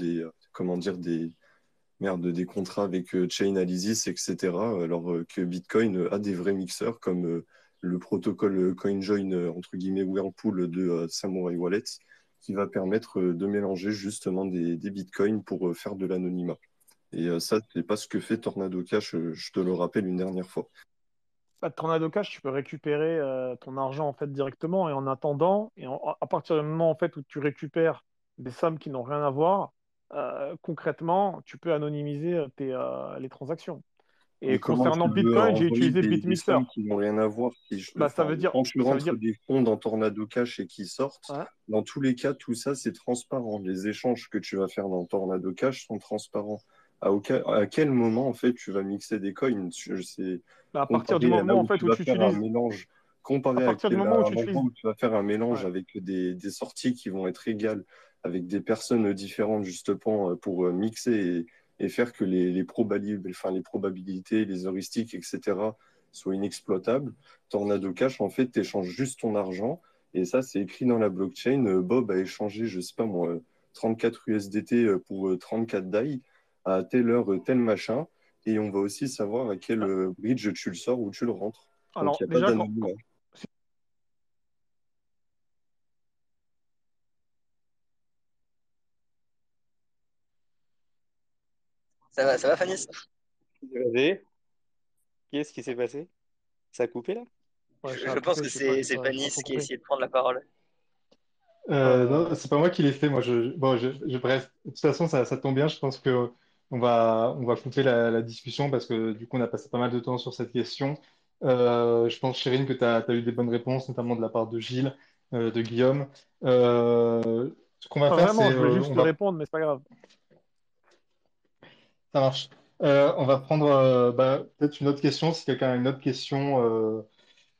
comment dire, des contrats avec Chainalysis, etc. Alors que Bitcoin a des vrais mixeurs comme le protocole CoinJoin, entre guillemets, Whirlpool de Samurai Wallet, qui va permettre de mélanger justement des bitcoins pour faire de l'anonymat. Et ça, c'est pas ce que fait Tornado Cash, je te le rappelle une dernière fois. Bah, Tornado Cash, tu peux récupérer ton argent en fait directement et en attendant, à partir du moment en fait où tu récupères des sommes qui n'ont rien à voir, concrètement, tu peux anonymiser les transactions. Et Mais comment concernant tu veux Bitcoin, j'ai envoyer utilisé des sommes BitMixer. qui n'ont rien à voir si Bah, ça enfin, veut dire, quand tu ça veut dire, rentres des fonds dans Tornado Cash et qui sortent, ouais. dans tous les cas, tout ça, c'est transparent. Les échanges que tu vas faire dans Tornado Cash sont transparents. À quel moment, en fait, tu vas mixer des coins? C'est Bah, à partir du comparé à là moment en où fait tu où vas tu faire un utilises, mélange, à comparé partir du à moment où un tu endroit utilises, où tu vas faire un mélange ouais. avec des sorties qui vont être égales, avec des personnes différentes, justement, pour mixer et faire que les probabilités, les heuristiques, etc., soient inexploitables. Tornado Cash, en fait, tu échanges juste ton argent. Et ça, c'est écrit dans la blockchain. Bob a échangé, je sais pas moi, 34 USDT pour 34 DAI à telle heure, tel machin. Et on va aussi savoir à quel Ah, bridge tu le sors ou tu le rentres. Donc, il alors n'y a pas déjà, d'anonymat. Ça va, Fanny? Regardez, qu'est-ce qui s'est passé? Ça a coupé là? ouais, ça a Je pense coupé, que je sais pas, c'est j'ai Fanny pas trop qui a compris. essayé de prendre la parole. Euh, Non, c'est pas moi qui l'ai fait. Moi, bon, bref. De toute façon, ça tombe bien. Je pense que on va couper la discussion parce que du coup, on a passé pas mal de temps sur cette question. Je pense, Chérine, que tu as eu des bonnes réponses, notamment de la part de Gilles, de Guillaume. Ce qu'on va Pas faire, vraiment, c'est, je voulais on juste te va, répondre, mais c'est pas grave. ça marche. On va prendre peut-être une autre question si quelqu'un a une autre question,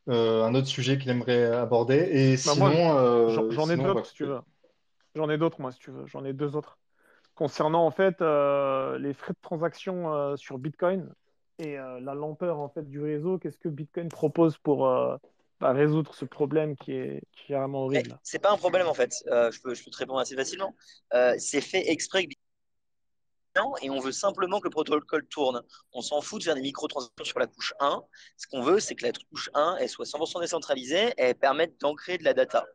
un autre sujet qu'il aimerait aborder. Et Bah, moi, j'en ai sinon, on va d'autres si tu couper. veux. J'en ai d'autres, moi, si tu veux. J'en ai deux autres. Concernant, en fait, les frais de transaction sur Bitcoin et la lenteur, en fait, du réseau, qu'est-ce que Bitcoin propose pour résoudre ce problème qui est vraiment Mais horrible? c'est pas un problème en fait. Je peux te répondre assez facilement. C'est fait exprès et on veut simplement que le protocole tourne. On s'en fout de faire des microtransactions sur la couche 1. Ce qu'on veut, c'est que la couche 1 elle soit 100% décentralisée et elle permette d'ancrer de la data.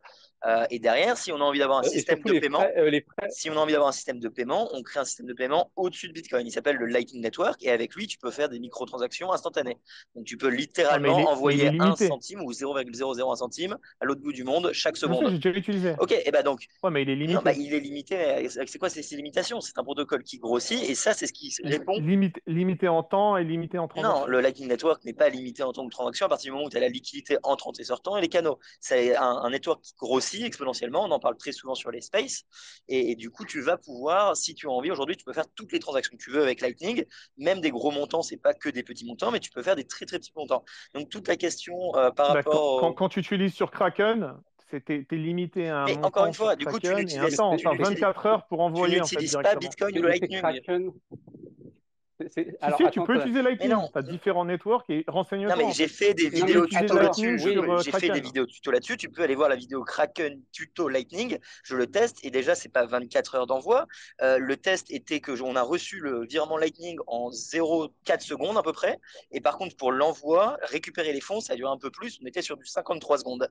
Et derrière, si on a envie d'avoir un Et système surtout de paiement, les frais, si on a envie d'avoir un système de paiement, on crée un système de paiement au-dessus de Bitcoin. Il s'appelle le Lightning Network et avec lui, tu peux faire des microtransactions instantanées. Donc, tu peux Ouais, littéralement mais il est envoyer un limité. centime ou 0,001 centime à l'autre bout du monde chaque Je sais, seconde. j'ai déjà utilisé. Ok, et ben donc, Ouais, mais il est non, bah, limité. il est limité. C'est quoi ces limitations? C'est un protocole qui grossit et ça, c'est ce qui répond. Limité en temps et limité en Non, transaction. le Lightning Network n'est pas limité en tant que transaction à partir du moment où tu as la liquidité entrante et sortant et les canaux. C'est un network qui grossit exponentiellement. On en parle très souvent sur les spaces. Et du coup, tu vas pouvoir, si tu as envie, aujourd'hui, tu peux faire toutes les transactions que tu veux avec Lightning. Même des gros montants, c'est pas que des petits montants, mais tu peux faire des très très petits montants. Donc, toute la question par Bah, rapport au. quand tu utilises sur Kraken, t'es limité à un Mais encore une montant fois, sur du coup, tu Kraken et un n'utilises, temps. tu Tu as n'utilises, 24 heures pour tu envoyer en fait n'utilises pas directement. Bitcoin ou mais c'est Lightning. Kraken. Si, Alors, tu attends, peux utiliser Mais Lightning. non, Tu as différents networks et non, renseigne-toi mais en j'ai fait. fait des Tu non, peux mais vidéos utiliser tuto attends, Lightning là-dessus. oui, sur J'ai fait des Kraken. vidéos tuto là-dessus. Tu peux aller voir la vidéo Kraken tuto Lightning. Je le teste et déjà, c'est pas 24 heures d'envoi. Le test était que on a reçu le virement Lightning en 0,4 secondes à peu près. Et par contre, pour l'envoi, récupérer les fonds, ça a duré un peu plus. On était sur du 53 secondes.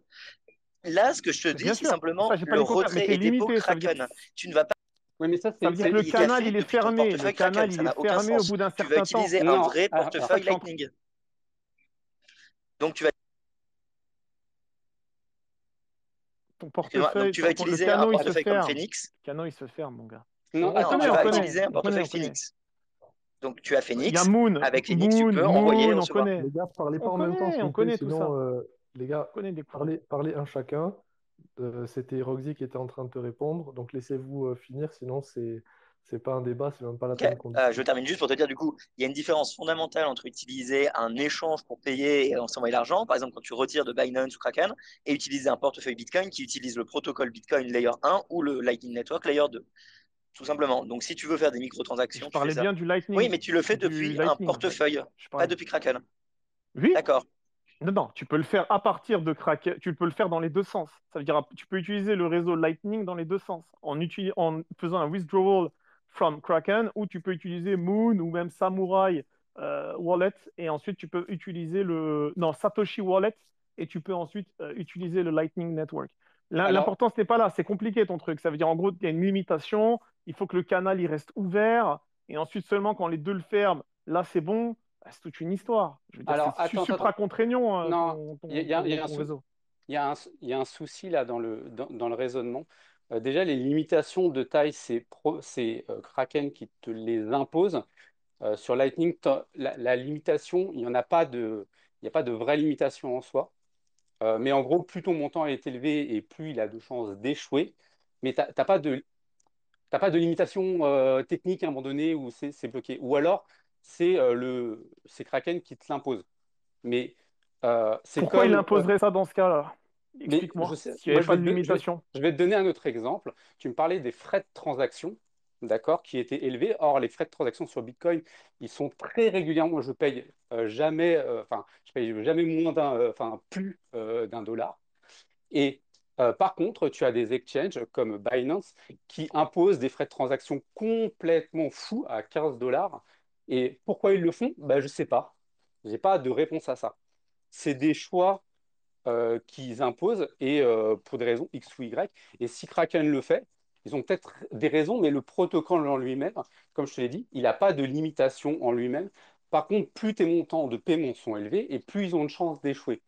Là, ce que je te dis, Bien c'est sûr, ça, simplement j'ai pas le dit le contraire, mais retrait tu es et dépôt limité. Kraken. Tu ne vas pas oui, mais ça, Ça veut dire que le canal, YFI il est depuis ton fermé. Le portefeuille canal, Kraken. Ça il est n'a aucun fermé au sens. bout d'un Tu vas certain temps. utiliser un non, vrai C'est alors, ça portefeuille que je suis en Lightning. Donc, tu vas ton Excuse-moi, donc portefeuille, tu vas le utiliser un canot, il se portefeuille comme ferme. Phoenix. Le canot, il se ferme, mon gars. non, On Non, attends, connaît, tu on alors, vas attends, connaît, utiliser un on connaît, portefeuille on connaît. Phoenix. Donc tu as Il y a Phoenix. Moon, Avec Phoenix, tu peux envoyer et On recevoir. connaît. Les gars, parlez pas en même temps, s'il On vous plaît, connaît tout sinon, ça. les gars, On connaît des cours. parlez un chacun. C'était Roxy qui était en train de te répondre, donc laissez-vous finir, sinon c'est pas un débat, c'est même pas la Ok, peine qu'on je discute. termine juste pour te dire, du coup, il y a une différence fondamentale entre utiliser un échange pour payer et s'envoyer l'argent, par exemple quand tu retires de Binance ou Kraken, et utiliser un portefeuille Bitcoin qui utilise le protocole Bitcoin Layer 1 ou le Lightning Network Layer 2, tout simplement. Donc si tu veux faire des Je microtransactions, tu fais parlais ça. bien du Oui, Lightning. mais tu le fais Du depuis un Lightning. portefeuille, Je pas parlais. depuis Kraken. Oui, D'accord. non, non, tu peux le faire à partir de Kraken. Tu peux le faire dans les deux sens. Ça veut dire, tu peux utiliser le réseau Lightning dans les deux sens. En faisant un withdrawal from Kraken, ou tu peux utiliser Moon ou même Samurai Wallet. Et ensuite, tu peux utiliser non, Satoshi Wallet. Et tu peux ensuite utiliser le Lightning Network. alors, L'important, ce n'est pas là. C'est compliqué ton truc. Ça veut dire, en gros, il y a une limitation. Il faut que le canal il reste ouvert. Et ensuite, seulement quand les deux le ferment, là, c'est bon. Bah, c'est toute une histoire. Je veux dire, c'est attends, supra attends. contraignant Non, il y a ton réseau. il y a un souci là dans le raisonnement. Déjà, les limitations de taille, c'est Kraken qui te les impose. Sur Lightning, la limitation, il n'y a pas de vraie limitation en soi. Mais en gros, plus ton montant est élevé et plus il a de chances d'échouer. Mais t'as pas de limitation technique à un moment donné où c'est bloqué. Ou alors, c'est Kraken qui te l'impose. Mais c'est Pourquoi il comme. imposerait ça dans ce cas-là? Mais je Explique-moi. sais, S'il n'y moi avait pas de limitation. je vais te donner un autre exemple. Tu me parlais des frais de transaction, d'accord, qui étaient élevés. Or, les frais de transaction sur Bitcoin, ils sont très régulièrement. Moi, je paye jamais, enfin, je paye jamais moins enfin, plus d'un dollar. Et par contre, tu as des exchanges comme Binance qui imposent des frais de transaction complètement fous à 15 dollars. Et pourquoi ils le font? Ben, je ne sais pas. Je n'ai pas de réponse à ça. C'est des choix qu'ils imposent et pour des raisons X ou Y. Et si Kraken le fait, ils ont peut-être des raisons, mais le protocole en lui-même, comme je te l'ai dit, il n'a pas de limitation en lui-même. Par contre, plus tes montants de paiement sont élevés et plus ils ont de chances d'échouer.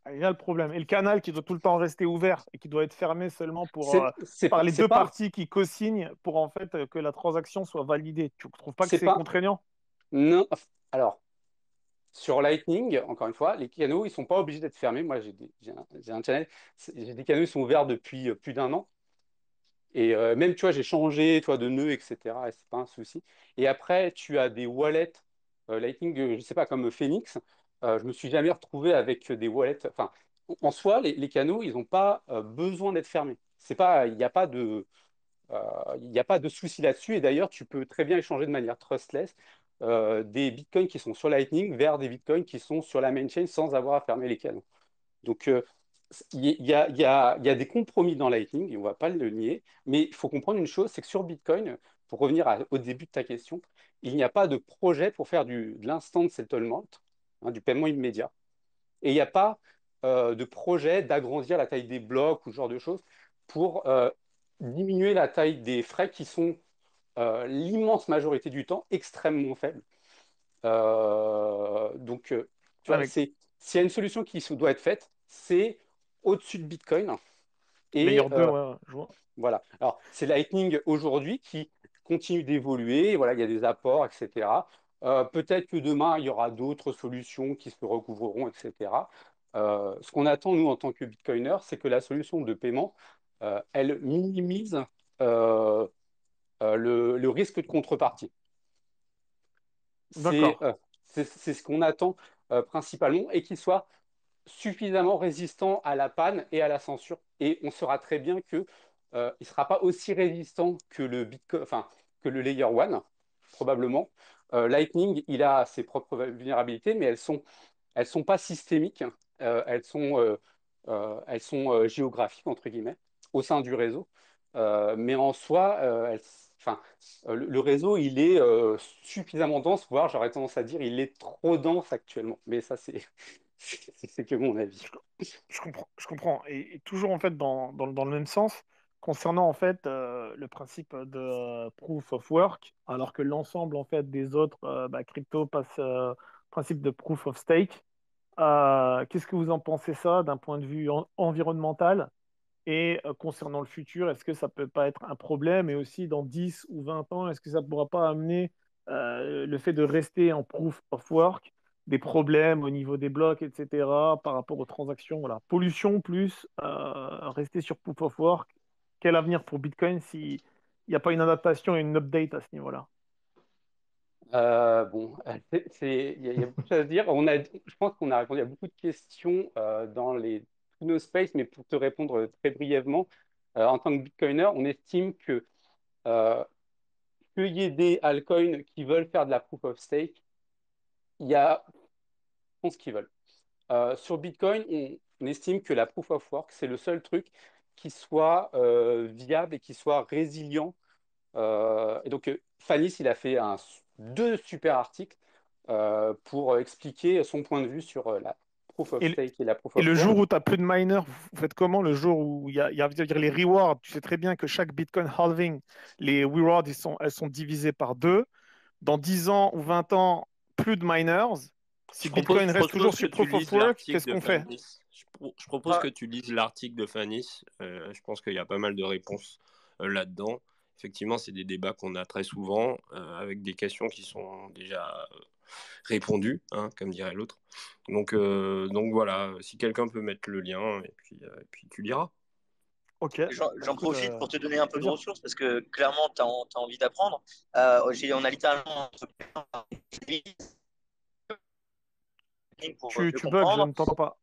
Ah, il y a le problème. Et le canal qui doit tout le temps rester ouvert et qui doit être fermé seulement par les C'est deux pas, parties qui co-signent pour en fait que la transaction soit validée. Tu ne trouves pas que c'est c'est pas, contraignant? non. Alors, sur Lightning, encore une fois, les canaux, ils sont pas obligés d'être fermés. Moi, j'ai un channel, j'ai des canaux qui sont ouverts depuis plus d'un an. Et même, tu vois, j'ai changé, tu vois, de nœud, etc. Et c'est pas un souci. Et après, tu as des wallets Lightning, je sais pas, comme Phoenix. Je me suis jamais retrouvé avec des wallets. Enfin, en soi, les canaux, ils n'ont pas besoin d'être fermés. C'est pas, il n'y a pas de souci là-dessus. Et d'ailleurs, tu peux très bien échanger de manière trustless des bitcoins qui sont sur Lightning vers des bitcoins qui sont sur la main chain sans avoir à fermer les canaux. Donc, il y a des compromis dans Lightning, et on ne va pas le nier, mais il faut comprendre une chose, c'est que sur Bitcoin, pour revenir au début de ta question, il n'y a pas de projet pour faire de l'instant settlement, hein, du paiement immédiat. Et il n'y a pas de projets d'agrandir la taille des blocs ou ce genre de choses pour diminuer la taille des frais qui sont l'immense majorité du temps extrêmement faibles. Tu Ouais, vois, mais s'il y a une solution qui doit être faite, c'est au-dessus de Bitcoin. Et Layer 2, ouais, je vois. voilà. Alors, c'est Lightning aujourd'hui qui continue d'évoluer. Voilà, il y a des apports, etc. Peut-être que demain, il y aura d'autres solutions qui se recouvreront, etc. Ce qu'on attend, nous, en tant que Bitcoiner, c'est que la solution de paiement, elle minimise euh, le risque de contrepartie. C'est D'accord. c'est ce qu'on attend principalement et qu'il soit suffisamment résistant à la panne et à la censure. Et on saura très bien que il ne sera pas aussi résistant que le Bitcoin, enfin, que le Layer 1, probablement. Lightning, il a ses propres vulnérabilités, mais elles sont pas systémiques. Elles sont géographiques, entre guillemets, au sein du réseau. Mais en soi, enfin, le réseau, il est suffisamment dense, voire j'aurais tendance à dire, il est trop dense actuellement. Mais ça, c'est que mon avis. Je comprends, je comprends. Et toujours en fait dans le même sens, concernant en fait le principe de proof of work, alors que l'ensemble en fait des autres crypto passent principe de proof of stake. Qu'est-ce que vous en pensez ça d'un point de vue environnemental et concernant le futur, est-ce que ça peut pas être un problème et aussi dans 10 ou 20 ans, est-ce que ça ne pourra pas amener le fait de rester en proof of work des problèmes au niveau des blocs, etc., par rapport aux transactions, voilà. Pollution plus rester sur proof of work. Quel avenir pour Bitcoin s'il n'y a pas une adaptation et une update à ce niveau-là? Bon, il y a beaucoup de choses à dire. Je pense qu'on a répondu à beaucoup de questions dans tous nos spaces, mais pour te répondre très brièvement, en tant que Bitcoiner, on estime que euh, qu'il y ait des altcoins qui veulent faire de la proof of stake, il y a, je pense qu'ils veulent. Sur Bitcoin, on estime que la proof of work, c'est le seul truc qui soit viable et qui soit résilient. Et donc, Fanis, il a fait deux super articles pour expliquer son point de vue sur la proof of Et, stake et la proof et of le work. jour où tu n'as plus de miners, vous faites comment? Le jour où je veux dire, les rewards, tu sais très bien que chaque Bitcoin halving, les rewards, elles sont divisées par deux. Dans 10 ans ou 20 ans, plus de miners. Si Bitcoin Je reste toujours propose que sur tu Proof of lises Work, l'article qu'est-ce de qu'on fait? Fanis. Je propose Ah, que tu lises l'article de Fanis. Je pense qu'il y a pas mal de réponses là-dedans. Effectivement, c'est des débats qu'on a très souvent, avec des questions qui sont déjà répondues, hein, comme dirait l'autre. Donc voilà, si quelqu'un peut mettre le lien, et puis tu liras. Ok, bah j'en écoute, profite pour te donner un peu de plaisir. ressources parce que clairement, tu as envie d'apprendre. On a littéralement pour mieux Tu bugs, je comprendre. ne t'entends pas.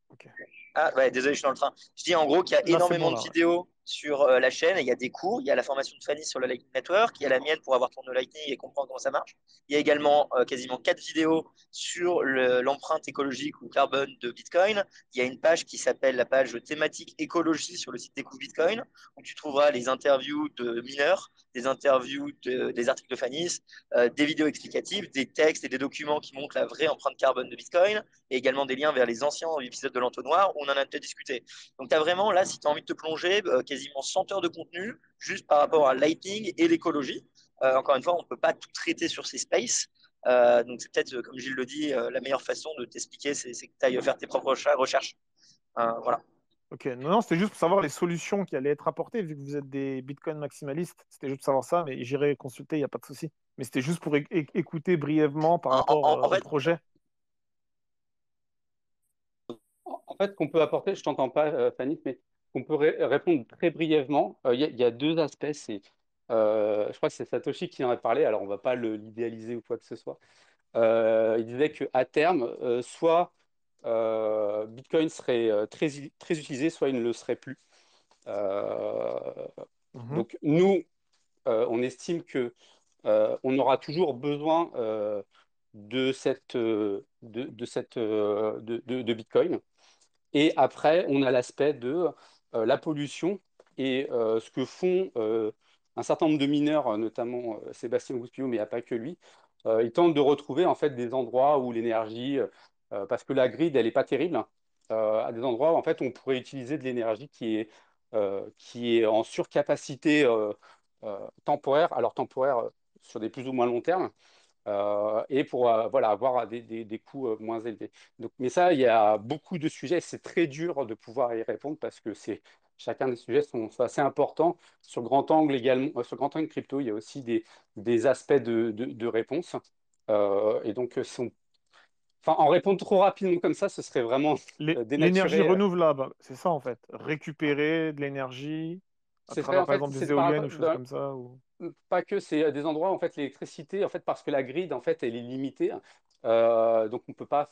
Ok. Ah ouais, désolé, je suis dans le train. Je dis en gros qu'il y a Là, c'est bon, énormément de là, ouais. vidéos sur la chaîne. Et il y a des cours, il y a la formation de Fanny sur le Lightning Network, il y a la mienne pour avoir ton Lightning et comprendre comment ça marche. Il y a également quasiment 4 vidéos sur l'empreinte écologique ou carbone de Bitcoin. Il y a une page qui s'appelle la page thématique écologie sur le site Découvre Bitcoin, où tu trouveras les interviews de mineurs, des articles de Fanny, des vidéos explicatives, des textes et des documents qui montrent la vraie empreinte carbone de Bitcoin et également des liens vers les anciens épisodes de l'entonnoir où on en a peut-être discuté. Donc, tu as vraiment là, si tu as envie de te plonger, quasiment 100 heures de contenu juste par rapport à Lightning et l'écologie. Encore une fois, on ne peut pas tout traiter sur ces spaces. Donc, c'est peut-être, comme Gilles le dit, la meilleure façon de t'expliquer, c'est que tu ailles faire tes propres recherches. Voilà. Ok, non, non, c'était juste pour savoir les solutions qui allaient être apportées, vu que vous êtes des Bitcoin maximalistes. C'était juste pour savoir ça, mais j'irai consulter, il n'y a pas de souci. Mais c'était juste pour écouter brièvement par rapport En au fait, projet. En fait, ce qu'on peut apporter, je t'entends pas, Fanny, mais qu'on peut répondre très brièvement. Il y a deux aspects. Je crois que c'est Satoshi qui en a parlé. Alors, on va pas l'idéaliser ou quoi que ce soit. Il disait qu'à terme, soit Bitcoin serait très utilisé, soit il ne le serait plus. Euh, Mhm. donc, nous, on estime que on aura toujours besoin de Bitcoin. Et après, on a l'aspect de la pollution et ce que font un certain nombre de mineurs, notamment Sébastien Gouspillot, mais il n'y a pas que lui. Ils tentent de retrouver en fait des endroits où l'énergie, parce que la grid, elle n'est pas terrible, à des endroits où en fait on pourrait utiliser de l'énergie qui est en surcapacité temporaire, alors temporaire sur des plus ou moins long terme, et pour voilà, avoir des coûts moins élevés. Donc, mais ça, il y a beaucoup de sujets. C'est très dur de pouvoir y répondre parce que chacun des sujets sont assez importants. Sur grand angle également, sur grand angle crypto, il y a aussi des aspects de réponse. Et donc, enfin, en répondre trop rapidement comme ça, ce serait vraiment L'énergie dénaturer. renouvelable, c'est ça en fait. Récupérer de l'énergie à C'est vrai, travers en par fait, exemple c'est des le éoliennes ou paradoxe. choses comme ça. Pas que, c'est des endroits où en fait l'électricité, en fait, parce que la grid en fait elle est limitée, donc on peut pas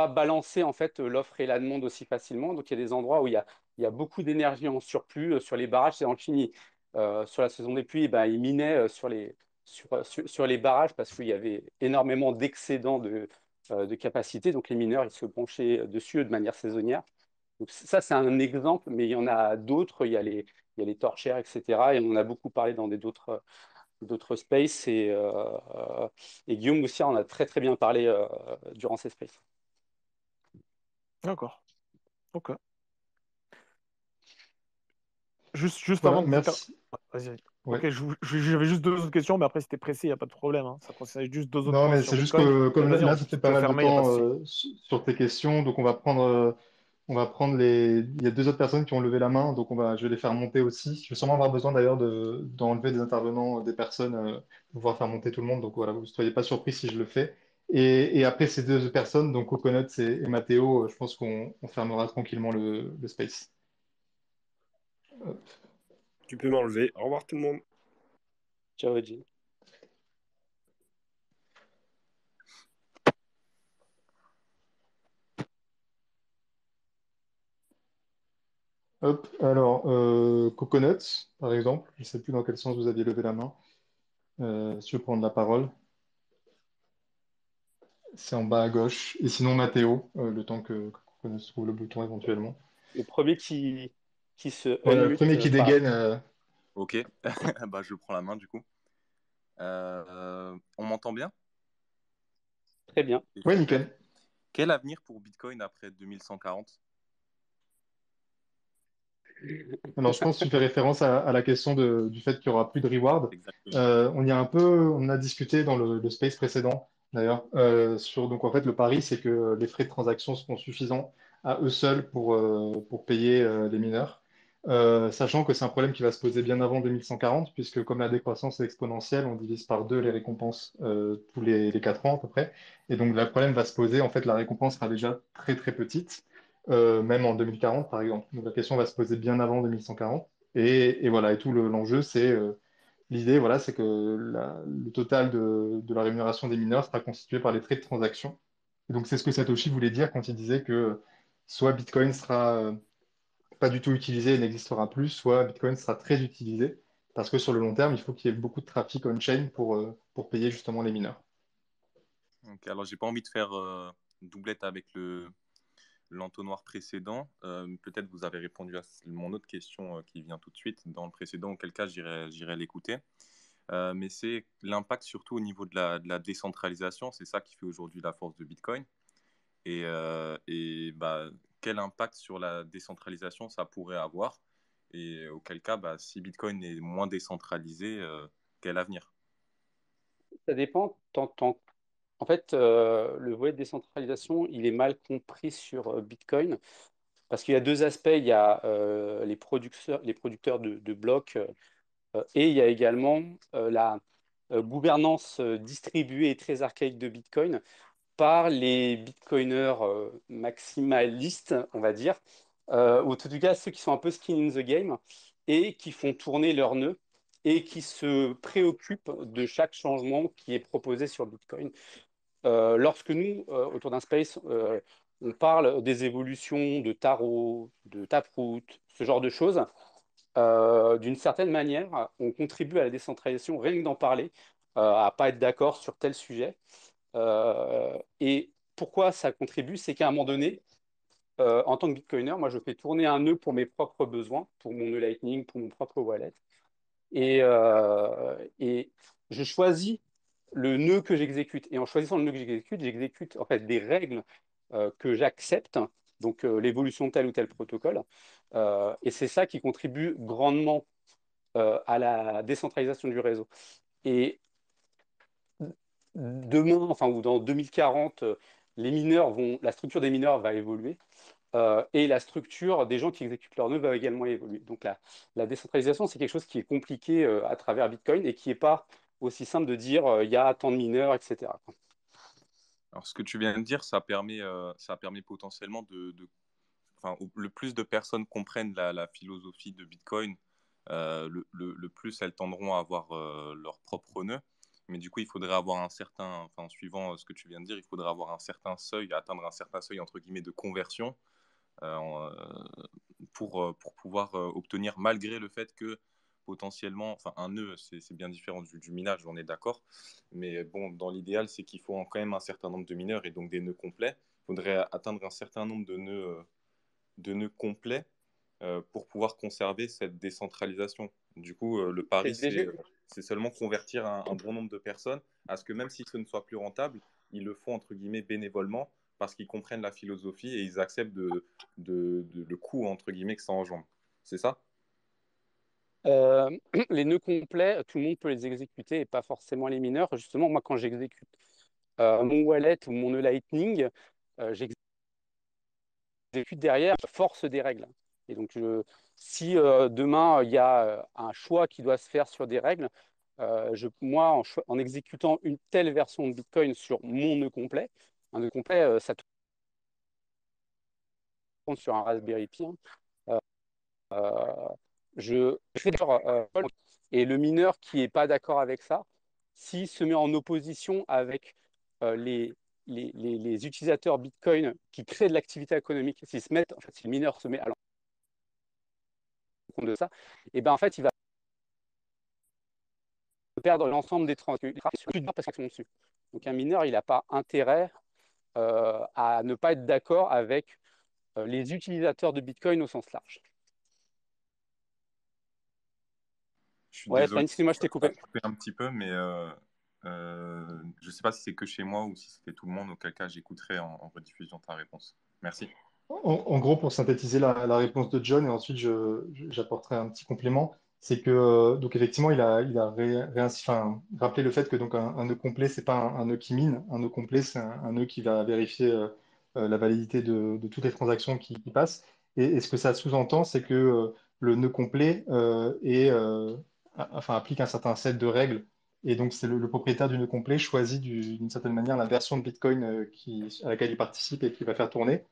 balancer en fait l'offre et la demande aussi facilement. Donc il y a des endroits où il y a beaucoup d'énergie en surplus sur les barrages. C'est en Chine, sur la saison des pluies, eh ben, ils minaient sur les barrages parce qu'il y avait énormément d'excédents de capacité. Donc les mineurs ils se penchaient dessus de manière saisonnière. Donc ça, c'est un exemple, mais il y en a d'autres. Il y a les torchères, etc. Et on en a beaucoup parlé dans d'autres spaces. Et Guillaume aussi en a très très bien parlé durant ces spaces. D'accord. Ok. Juste Voilà, avant que vous merci. Vas-y. Ouais. Ok, j'avais juste deux autres questions, mais après, c'était pressé, il n'y a pas de problème, hein. Ça concernait juste deux autres Non, points mais sur c'est juste Bitcoin. que Mais comme vas-y, là, ça tu fait pas peux mal de fermer, il n'y a pas de temps souci. sur tes questions, donc on va prendre les. Il y a deux autres personnes qui ont levé la main, donc je vais les faire monter aussi. Je vais sûrement avoir besoin d'ailleurs d'enlever des intervenants, des personnes, pour pouvoir faire monter tout le monde. Donc voilà, vous ne soyez pas surpris si je le fais. Et après ces deux personnes, donc Coconuts et Mathéo, je pense qu'on fermera tranquillement le space. Tu peux m'enlever. Au revoir tout le monde. Ciao, Edgy. Hop, alors Coconuts, par exemple, je ne sais plus dans quel sens vous aviez levé la main. Si je veux prendre la parole. C'est en bas à gauche. Et sinon, Mathéo, le temps qu'on trouve le bouton éventuellement. Le premier qui se Voilà, le unmute premier qui parle. dégaine. Ok, bah, je prends la main du coup. On m'entend bien? Très bien. C'est Ouais, super. nickel. Quel avenir pour Bitcoin après 2140? Alors, je pense que tu fais référence à la question du fait qu'il n'y aura plus de reward. Exactement. On a discuté dans le space précédent, d'ailleurs, donc en fait, le pari, c'est que les frais de transaction seront suffisants à eux seuls pour payer les mineurs. Sachant que c'est un problème qui va se poser bien avant 2140, puisque comme la décroissance est exponentielle, on divise par deux les récompenses tous les 4 ans à peu près. Et donc, le problème va se poser, en fait, la récompense sera déjà très très petite. Même en 2040, par exemple. Donc la question va se poser bien avant 2140. Et voilà, et tout l'enjeu, c'est l'idée, voilà, c'est que le total de la rémunération des mineurs sera constitué par les frais de transaction. Et donc c'est ce que Satoshi voulait dire quand il disait que soit Bitcoin sera pas du tout utilisé et n'existera plus, soit Bitcoin sera très utilisé, parce que sur le long terme, il faut qu'il y ait beaucoup de trafic on-chain pour payer justement les mineurs. Ok, alors j'ai pas envie de faire doublette avec l'entonnoir précédent. Peut-être vous avez répondu à mon autre question qui vient tout de suite dans le précédent, auquel cas j'irai l'écouter. Mais c'est l'impact surtout au niveau de la décentralisation. C'est ça qui fait aujourd'hui la force de Bitcoin. Et bah, quel impact sur la décentralisation ça pourrait avoir? Et auquel cas, bah, si Bitcoin est moins décentralisé, quel avenir? Ça dépend. En fait, le volet de décentralisation, il est mal compris sur Bitcoin parce qu'il y a deux aspects. Il y a les producteurs de blocs et il y a également la gouvernance distribuée et très archaïque de Bitcoin par les bitcoiners maximalistes, on va dire, ou en tout cas ceux qui sont un peu skin in the game et qui font tourner leurs nœuds et qui se préoccupent de chaque changement qui est proposé sur Bitcoin. Lorsque nous, autour d'un space, on parle des évolutions de tarot, de taproot, ce genre de choses, d'une certaine manière, on contribue à la décentralisation rien que d'en parler, à pas être d'accord sur tel sujet. Et pourquoi ça contribue? C'est qu'à un moment donné, en tant que Bitcoiner, moi, je fais tourner un nœud pour mes propres besoins, pour mon nœud Lightning, pour mon propre wallet. Et je choisis le nœud que j'exécute. Et en choisissant le nœud que j'exécute en fait des règles que j'accepte, donc l'évolution de tel ou tel protocole. Et c'est ça qui contribue grandement à la décentralisation du réseau. Et demain, enfin, ou dans 2040, la structure des mineurs va évoluer. Et la structure des gens qui exécutent leur nœud va également évoluer. Donc la décentralisation, c'est quelque chose qui est compliqué à travers Bitcoin et qui n'est pas aussi simple de dire il y a tant de mineurs, etc. Alors, ce que tu viens de dire, ça permet potentiellement enfin, le plus de personnes comprennent la philosophie de Bitcoin, le plus elles tendront à avoir leur propre nœud. Mais du coup, il faudrait avoir enfin, suivant ce que tu viens de dire, il faudrait avoir un certain seuil, atteindre un certain seuil, entre guillemets, de conversion euh, pour pouvoir obtenir, malgré le fait que potentiellement, enfin un nœud, c'est bien différent du minage, on est d'accord. Mais bon, dans l'idéal, c'est qu'il faut quand même un certain nombre de mineurs et donc des nœuds complets. Il faudrait atteindre un certain nombre de nœuds complets pour pouvoir conserver cette décentralisation. Du coup, le pari, c'est seulement convertir un bon nombre de personnes à ce que même si ce ne soit plus rentable, ils le font entre guillemets bénévolement parce qu'ils comprennent la philosophie et ils acceptent le coût entre guillemets que ça engendre. C'est ça? Les nœuds complets, tout le monde peut les exécuter et pas forcément les mineurs. Justement, moi, quand j'exécute mon wallet ou mon nœud Lightning, j'exécute derrière force des règles. Et donc, si demain, il y a un choix qui doit se faire sur des règles, moi, en exécutant une telle version de Bitcoin sur mon nœud complet, un nœud complet, ça tourne sur un Raspberry Pi, hein, euh, je fais d'accord, et le mineur qui n'est pas d'accord avec ça, s'il se met en opposition avec les utilisateurs Bitcoin qui créent de l'activité économique, s'ils se mettent, en fait, si le mineur se met à l'encontre de ça, et ben en fait, il va perdre l'ensemble des transactions parce qu'ils sont dessus. Donc un mineur, il n'a pas intérêt à ne pas être d'accord avec les utilisateurs de Bitcoin au sens large. Je suis Ouais, désolé, excuse-moi, je t'ai ça a coupé. coupé un petit peu, mais je ne sais pas si c'est que chez moi ou si c'était tout le monde, auquel cas j'écouterai en rediffusion ta réponse. Merci. En gros, pour synthétiser la réponse de John, et ensuite j'apporterai un petit complément, c'est que donc effectivement, il a enfin, rappelé le fait que donc un nœud complet, c'est pas un nœud qui mine, un nœud complet, c'est un nœud qui va vérifier la validité de toutes les transactions qui passent. Et ce que ça sous-entend, c'est que le nœud complet enfin, applique un certain set de règles. Et donc, c'est le propriétaire du nœud complet choisit d'une certaine manière la version de Bitcoin à laquelle il participe et qui va faire tourner.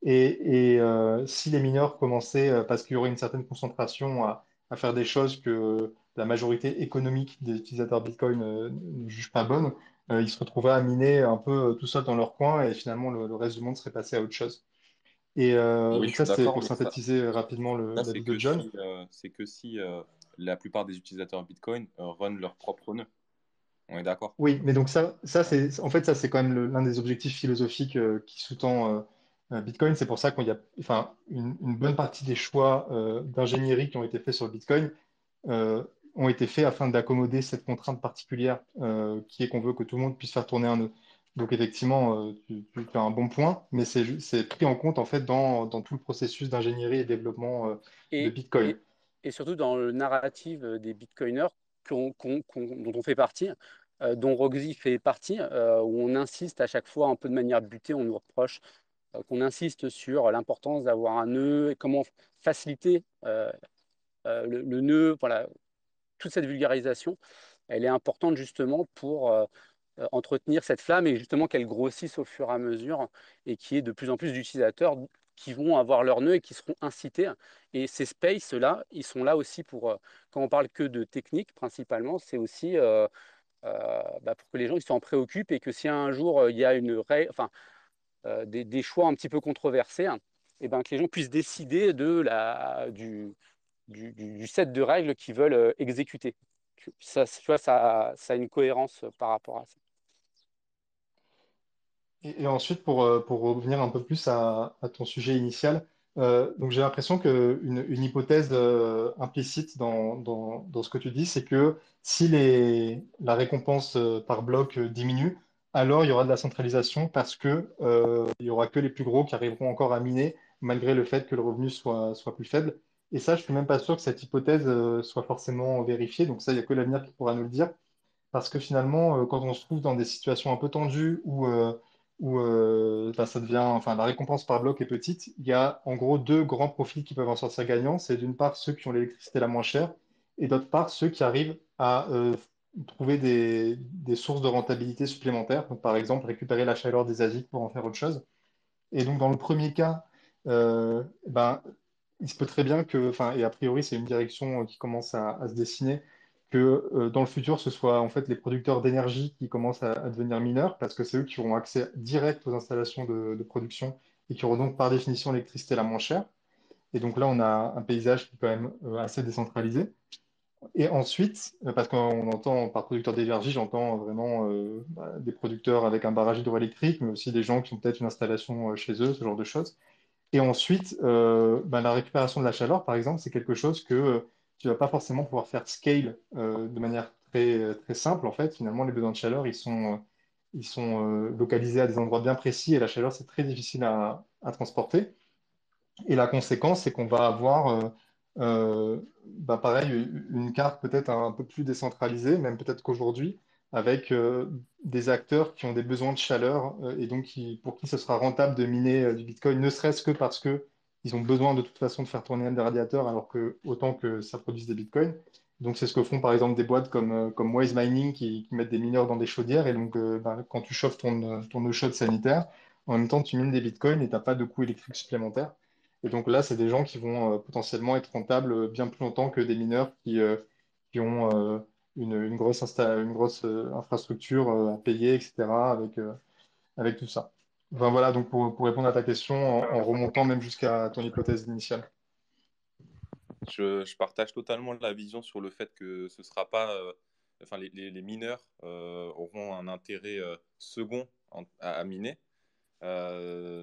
Si les mineurs commençaient, parce qu'il y aurait une certaine concentration à faire des choses que la majorité économique des utilisateurs Bitcoin ne juge pas bonnes, ils se retrouveraient à miner un peu tout seuls dans leur coin et finalement le reste du monde serait passé à autre chose. Oui, Donc je suis ça, c'est d'accord, pour mais synthétiser rapidement ça, l'avis de John. c'est que si la plupart des utilisateurs Bitcoin run leur propre nœud. On est d'accord. Oui, mais donc en fait, ça, c'est quand même l'un des objectifs philosophiques qui sous-tend Bitcoin. C'est pour ça qu'il y a, enfin, une bonne partie des choix d'ingénierie qui ont été faits sur le Bitcoin euh, ont été faits afin d'accommoder cette contrainte particulière qui est qu'on veut que tout le monde puisse faire tourner un nœud. Donc effectivement, tu fais un bon point, mais c'est pris en compte en fait dans tout le processus d'ingénierie et développement de Et, Bitcoin. et, et surtout dans le narratif des Bitcoiners dont on fait partie, dont Roxy fait partie, où on insiste à chaque fois un peu de manière butée, on nous reproche qu'on insiste sur l'importance d'avoir un nœud et comment faciliter le nœud. Voilà, toute cette vulgarisation, elle est importante justement pour entretenir cette flamme et justement qu'elle grossisse au fur et à mesure et qu'il y ait de plus en plus d'utilisateurs qui vont avoir leur nœud et qui seront incités. Et ces spaces-là, ils sont là aussi pour, quand on parle que de technique principalement, c'est aussi pour que les gens ils s'en préoccupent et que si un jour il y a des choix un petit peu controversés, hein, et ben, que les gens puissent décider du set de règles qu'ils veulent exécuter. Ça, tu vois, ça a une cohérence par rapport à ça. Et ensuite, pour revenir un peu plus à ton sujet initial, donc j'ai l'impression qu'une hypothèse implicite dans ce que tu dis, c'est que si la récompense par bloc diminue, alors il y aura de la centralisation parce que il y aura que les plus gros qui arriveront encore à miner, malgré le fait que le revenu soit plus faible. Et ça, je suis même pas sûr que cette hypothèse soit forcément vérifiée. Donc ça, il n'y a que l'avenir qui pourra nous le dire. Parce que finalement, quand on se trouve dans des situations un peu tendues où ben, ça devient, enfin, la récompense par bloc est petite, il y a en gros deux grands profils qui peuvent en sortir gagnants. C'est d'une part ceux qui ont l'électricité la moins chère et d'autre part ceux qui arrivent à trouver des sources de rentabilité supplémentaires. Donc, par exemple, récupérer la chaleur des ASIC pour en faire autre chose. Et donc, dans le premier cas, ben, il se peut très bien que, enfin, et a priori, c'est une direction qui commence à se dessiner, que dans le futur, ce soit en fait les producteurs d'énergie qui commencent à devenir mineurs, parce que c'est eux qui auront accès direct aux installations de production et qui auront donc par définition l'électricité la moins chère. Et donc là, on a un paysage qui est quand même assez décentralisé. Et ensuite, parce qu'on entend par producteur d'énergie, j'entends vraiment bah, des producteurs avec un barrage hydroélectrique, mais aussi des gens qui ont peut-être une installation chez eux, ce genre de choses. Et ensuite, bah, la récupération de la chaleur, par exemple, c'est quelque chose que tu vas pas forcément pouvoir faire scale de manière très simple. En fait, finalement, les besoins de chaleur, ils sont localisés à des endroits bien précis et la chaleur, c'est très difficile à transporter. Et la conséquence, c'est qu'on va avoir, bah, pareil, une carte peut-être un peu plus décentralisée, même peut-être qu'aujourd'hui, avec des acteurs qui ont des besoins de chaleur et donc pour qui ce sera rentable de miner du Bitcoin, ne serait-ce que parce que ils ont besoin de toute façon de faire tourner des radiateurs, alors que autant que ça produise des Bitcoins. Donc c'est ce que font par exemple des boîtes comme Wise Mining qui mettent des mineurs dans des chaudières et donc bah, quand tu chauffes ton eau chaude sanitaire, en même temps tu mines des Bitcoins et tu n'as pas de coût électrique supplémentaire. Et donc là, c'est des gens qui vont potentiellement être rentables bien plus longtemps que des mineurs qui ont une grosse infrastructure à payer, etc., avec tout ça. Enfin, voilà, donc pour répondre à ta question, en remontant même jusqu'à ton hypothèse initiale. Je partage totalement la vision sur le fait que ce sera pas, enfin, les mineurs auront un intérêt second à miner.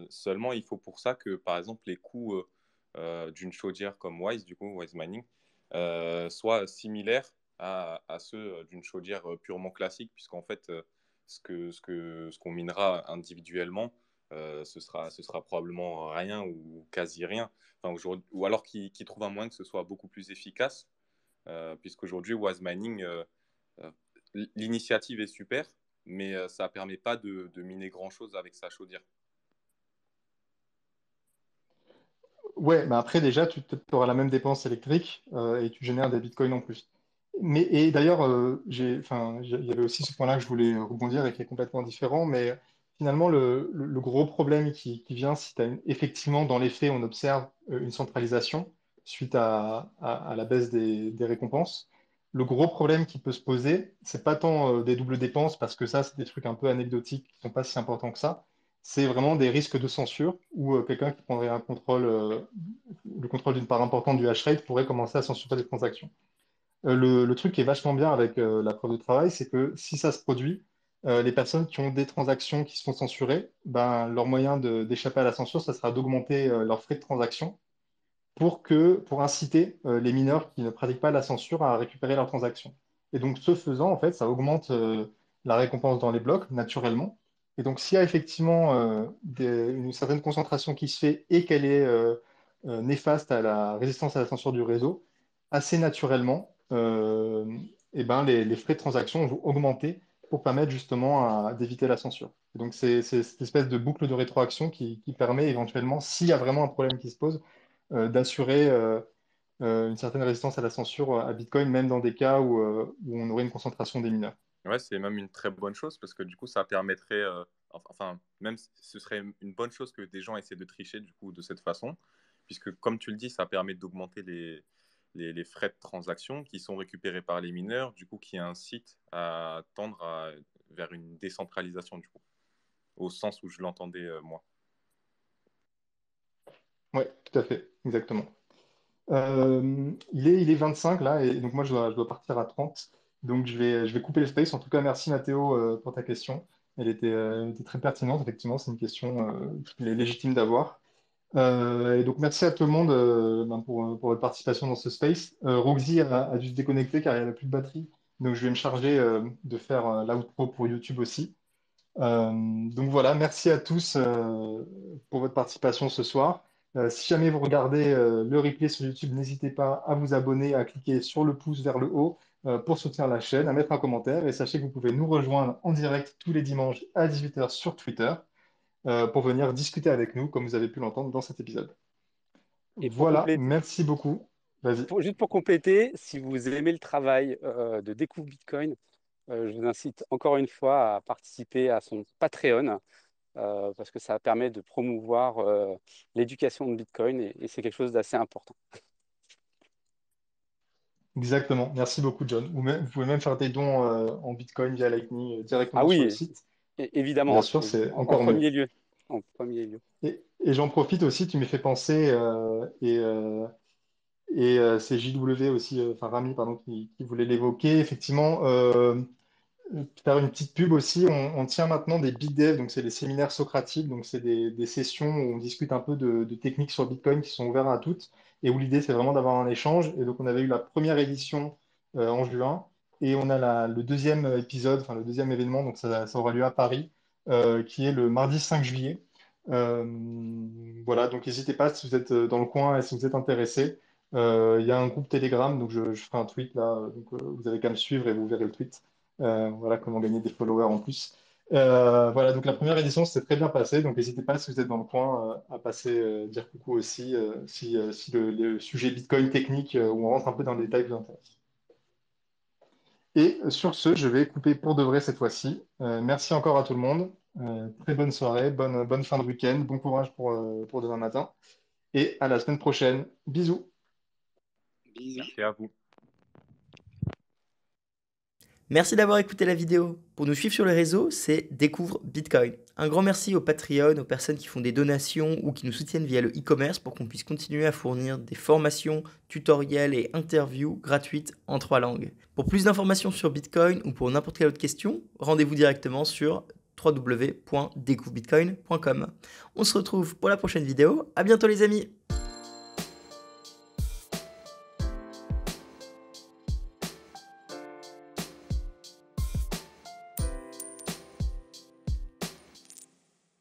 Seulement, il faut pour ça que, par exemple, les coûts d'une chaudière comme Wise, du coup, Wise Mining, soient similaires à ceux d'une chaudière purement classique, puisqu'en fait, ce qu'on minera individuellement, ce sera probablement rien ou quasi rien. Enfin, ou alors qu'ils trouvent un moyen que ce soit beaucoup plus efficace, puisqu'aujourd'hui, Wise Mining, euh, l'initiative est super, mais ça ne permet pas de miner grand-chose avec sa chaudière. Ouais, mais après, déjà, tu auras la même dépense électrique et tu génères des bitcoins en plus. Mais, et d'ailleurs, enfin, il y avait aussi ce point-là que je voulais rebondir et qui est complètement différent. Mais finalement, le gros problème qui vient, si effectivement, dans les faits, on observe une centralisation suite à la baisse des récompenses, le gros problème qui peut se poser, c'est pas tant des doubles dépenses, parce que ça, c'est des trucs un peu anecdotiques qui sont pas si importants que ça. C'est vraiment des risques de censure où quelqu'un qui prendrait le contrôle d'une part importante du hash rate pourrait commencer à censurer des transactions. Le truc qui est vachement bien avec la preuve de travail, c'est que si ça se produit, les personnes qui ont des transactions qui se font censurer, ben, leur moyen d'échapper à la censure, ça sera d'augmenter leurs frais de transaction pour inciter les mineurs qui ne pratiquent pas la censure à récupérer leurs transactions. Et donc, ce faisant, en fait, ça augmente la récompense dans les blocs naturellement. Et donc, s'il y a effectivement une certaine concentration qui se fait et qu'elle est néfaste à la résistance à la censure du réseau, assez naturellement, eh ben, les frais de transaction vont augmenter pour permettre justement d'éviter la censure. Et donc, c'est cette espèce de boucle de rétroaction qui permet éventuellement, s'il y a vraiment un problème qui se pose, d'assurer une certaine résistance à la censure à Bitcoin, même dans des cas où on aurait une concentration des mineurs. Ouais, c'est même une très bonne chose parce que du coup, ça permettrait, enfin, même ce serait une bonne chose que des gens essaient de tricher du coup de cette façon, puisque comme tu le dis, ça permet d'augmenter les frais de transaction qui sont récupérés par les mineurs, du coup, qui incitent à tendre vers une décentralisation du coup, au sens où je l'entendais moi. Oui, tout à fait, exactement. Il est 25 là, et donc moi je dois partir à 30. Donc je vais couper le space. En tout cas, merci Mathéo pour ta question. Elle était très pertinente, effectivement, c'est une question qu'il est légitime d'avoir. Et donc merci à tout le monde ben, pour votre participation dans ce space. Roxy a dû se déconnecter car il n'y a plus de batterie. Donc je vais me charger de faire l'outro pour YouTube aussi. Donc voilà, merci à tous pour votre participation ce soir. Si jamais vous regardez le replay sur YouTube, n'hésitez pas à vous abonner, à cliquer sur le pouce vers le haut pour soutenir la chaîne, à mettre un commentaire et sachez que vous pouvez nous rejoindre en direct tous les dimanches à 18h sur Twitter pour venir discuter avec nous comme vous avez pu l'entendre dans cet épisode. Et pour Voilà, compléter, merci beaucoup. Vas-y. juste pour compléter, si vous aimez le travail de Découvre Bitcoin, je vous incite encore une fois à participer à son Patreon parce que ça permet de promouvoir l'éducation de Bitcoin et c'est quelque chose d'assez important. Exactement. Merci beaucoup, John. Vous pouvez même faire des dons en Bitcoin via Lightning Ah directement sur le oui, site. évidemment, Bien sûr, c'est en encore mieux. premier lieu. En premier lieu. Et j'en profite aussi, tu m'y fais penser, c'est JW aussi, enfin Rami, pardon, qui voulait l'évoquer. Effectivement, faire une petite pub aussi, on tient maintenant des BitDev, donc c'est des séminaires socratiques, donc c'est des sessions où on discute un peu de techniques sur Bitcoin qui sont ouvertes à toutes, et où l'idée c'est vraiment d'avoir un échange. Et donc on avait eu la première édition en juin, et on a le deuxième épisode, enfin le deuxième événement, donc ça aura lieu à Paris, qui est le mardi 5 juillet. Euh, voilà, donc n'hésitez pas si vous êtes dans le coin et si vous êtes intéressé. Il y a un groupe Telegram, donc je ferai un tweet là, donc vous avez qu'à me suivre et vous verrez le tweet. Voilà comment gagner des followers en plus. Voilà, donc la première édition s'est très bien passée, donc n'hésitez pas si vous êtes dans le coin à passer dire coucou aussi si le sujet Bitcoin technique où on rentre un peu dans les détails vous intéresse. Et sur ce, je vais couper pour de vrai cette fois-ci. Merci encore à tout le monde. Très bonne soirée, bonne fin de week-end, bon courage pour demain matin et à la semaine prochaine. Bisous. Bisous. Merci à vous. Merci d'avoir écouté la vidéo. Pour nous suivre sur les réseaux, c'est Découvre Bitcoin. Un grand merci aux Patreon, aux personnes qui font des donations ou qui nous soutiennent via le e-commerce pour qu'on puisse continuer à fournir des formations, tutoriels et interviews gratuites en 3 langues. Pour plus d'informations sur Bitcoin ou pour n'importe quelle autre question, rendez-vous directement sur www.découvrebitcoin.com. On se retrouve pour la prochaine vidéo. À bientôt les amis.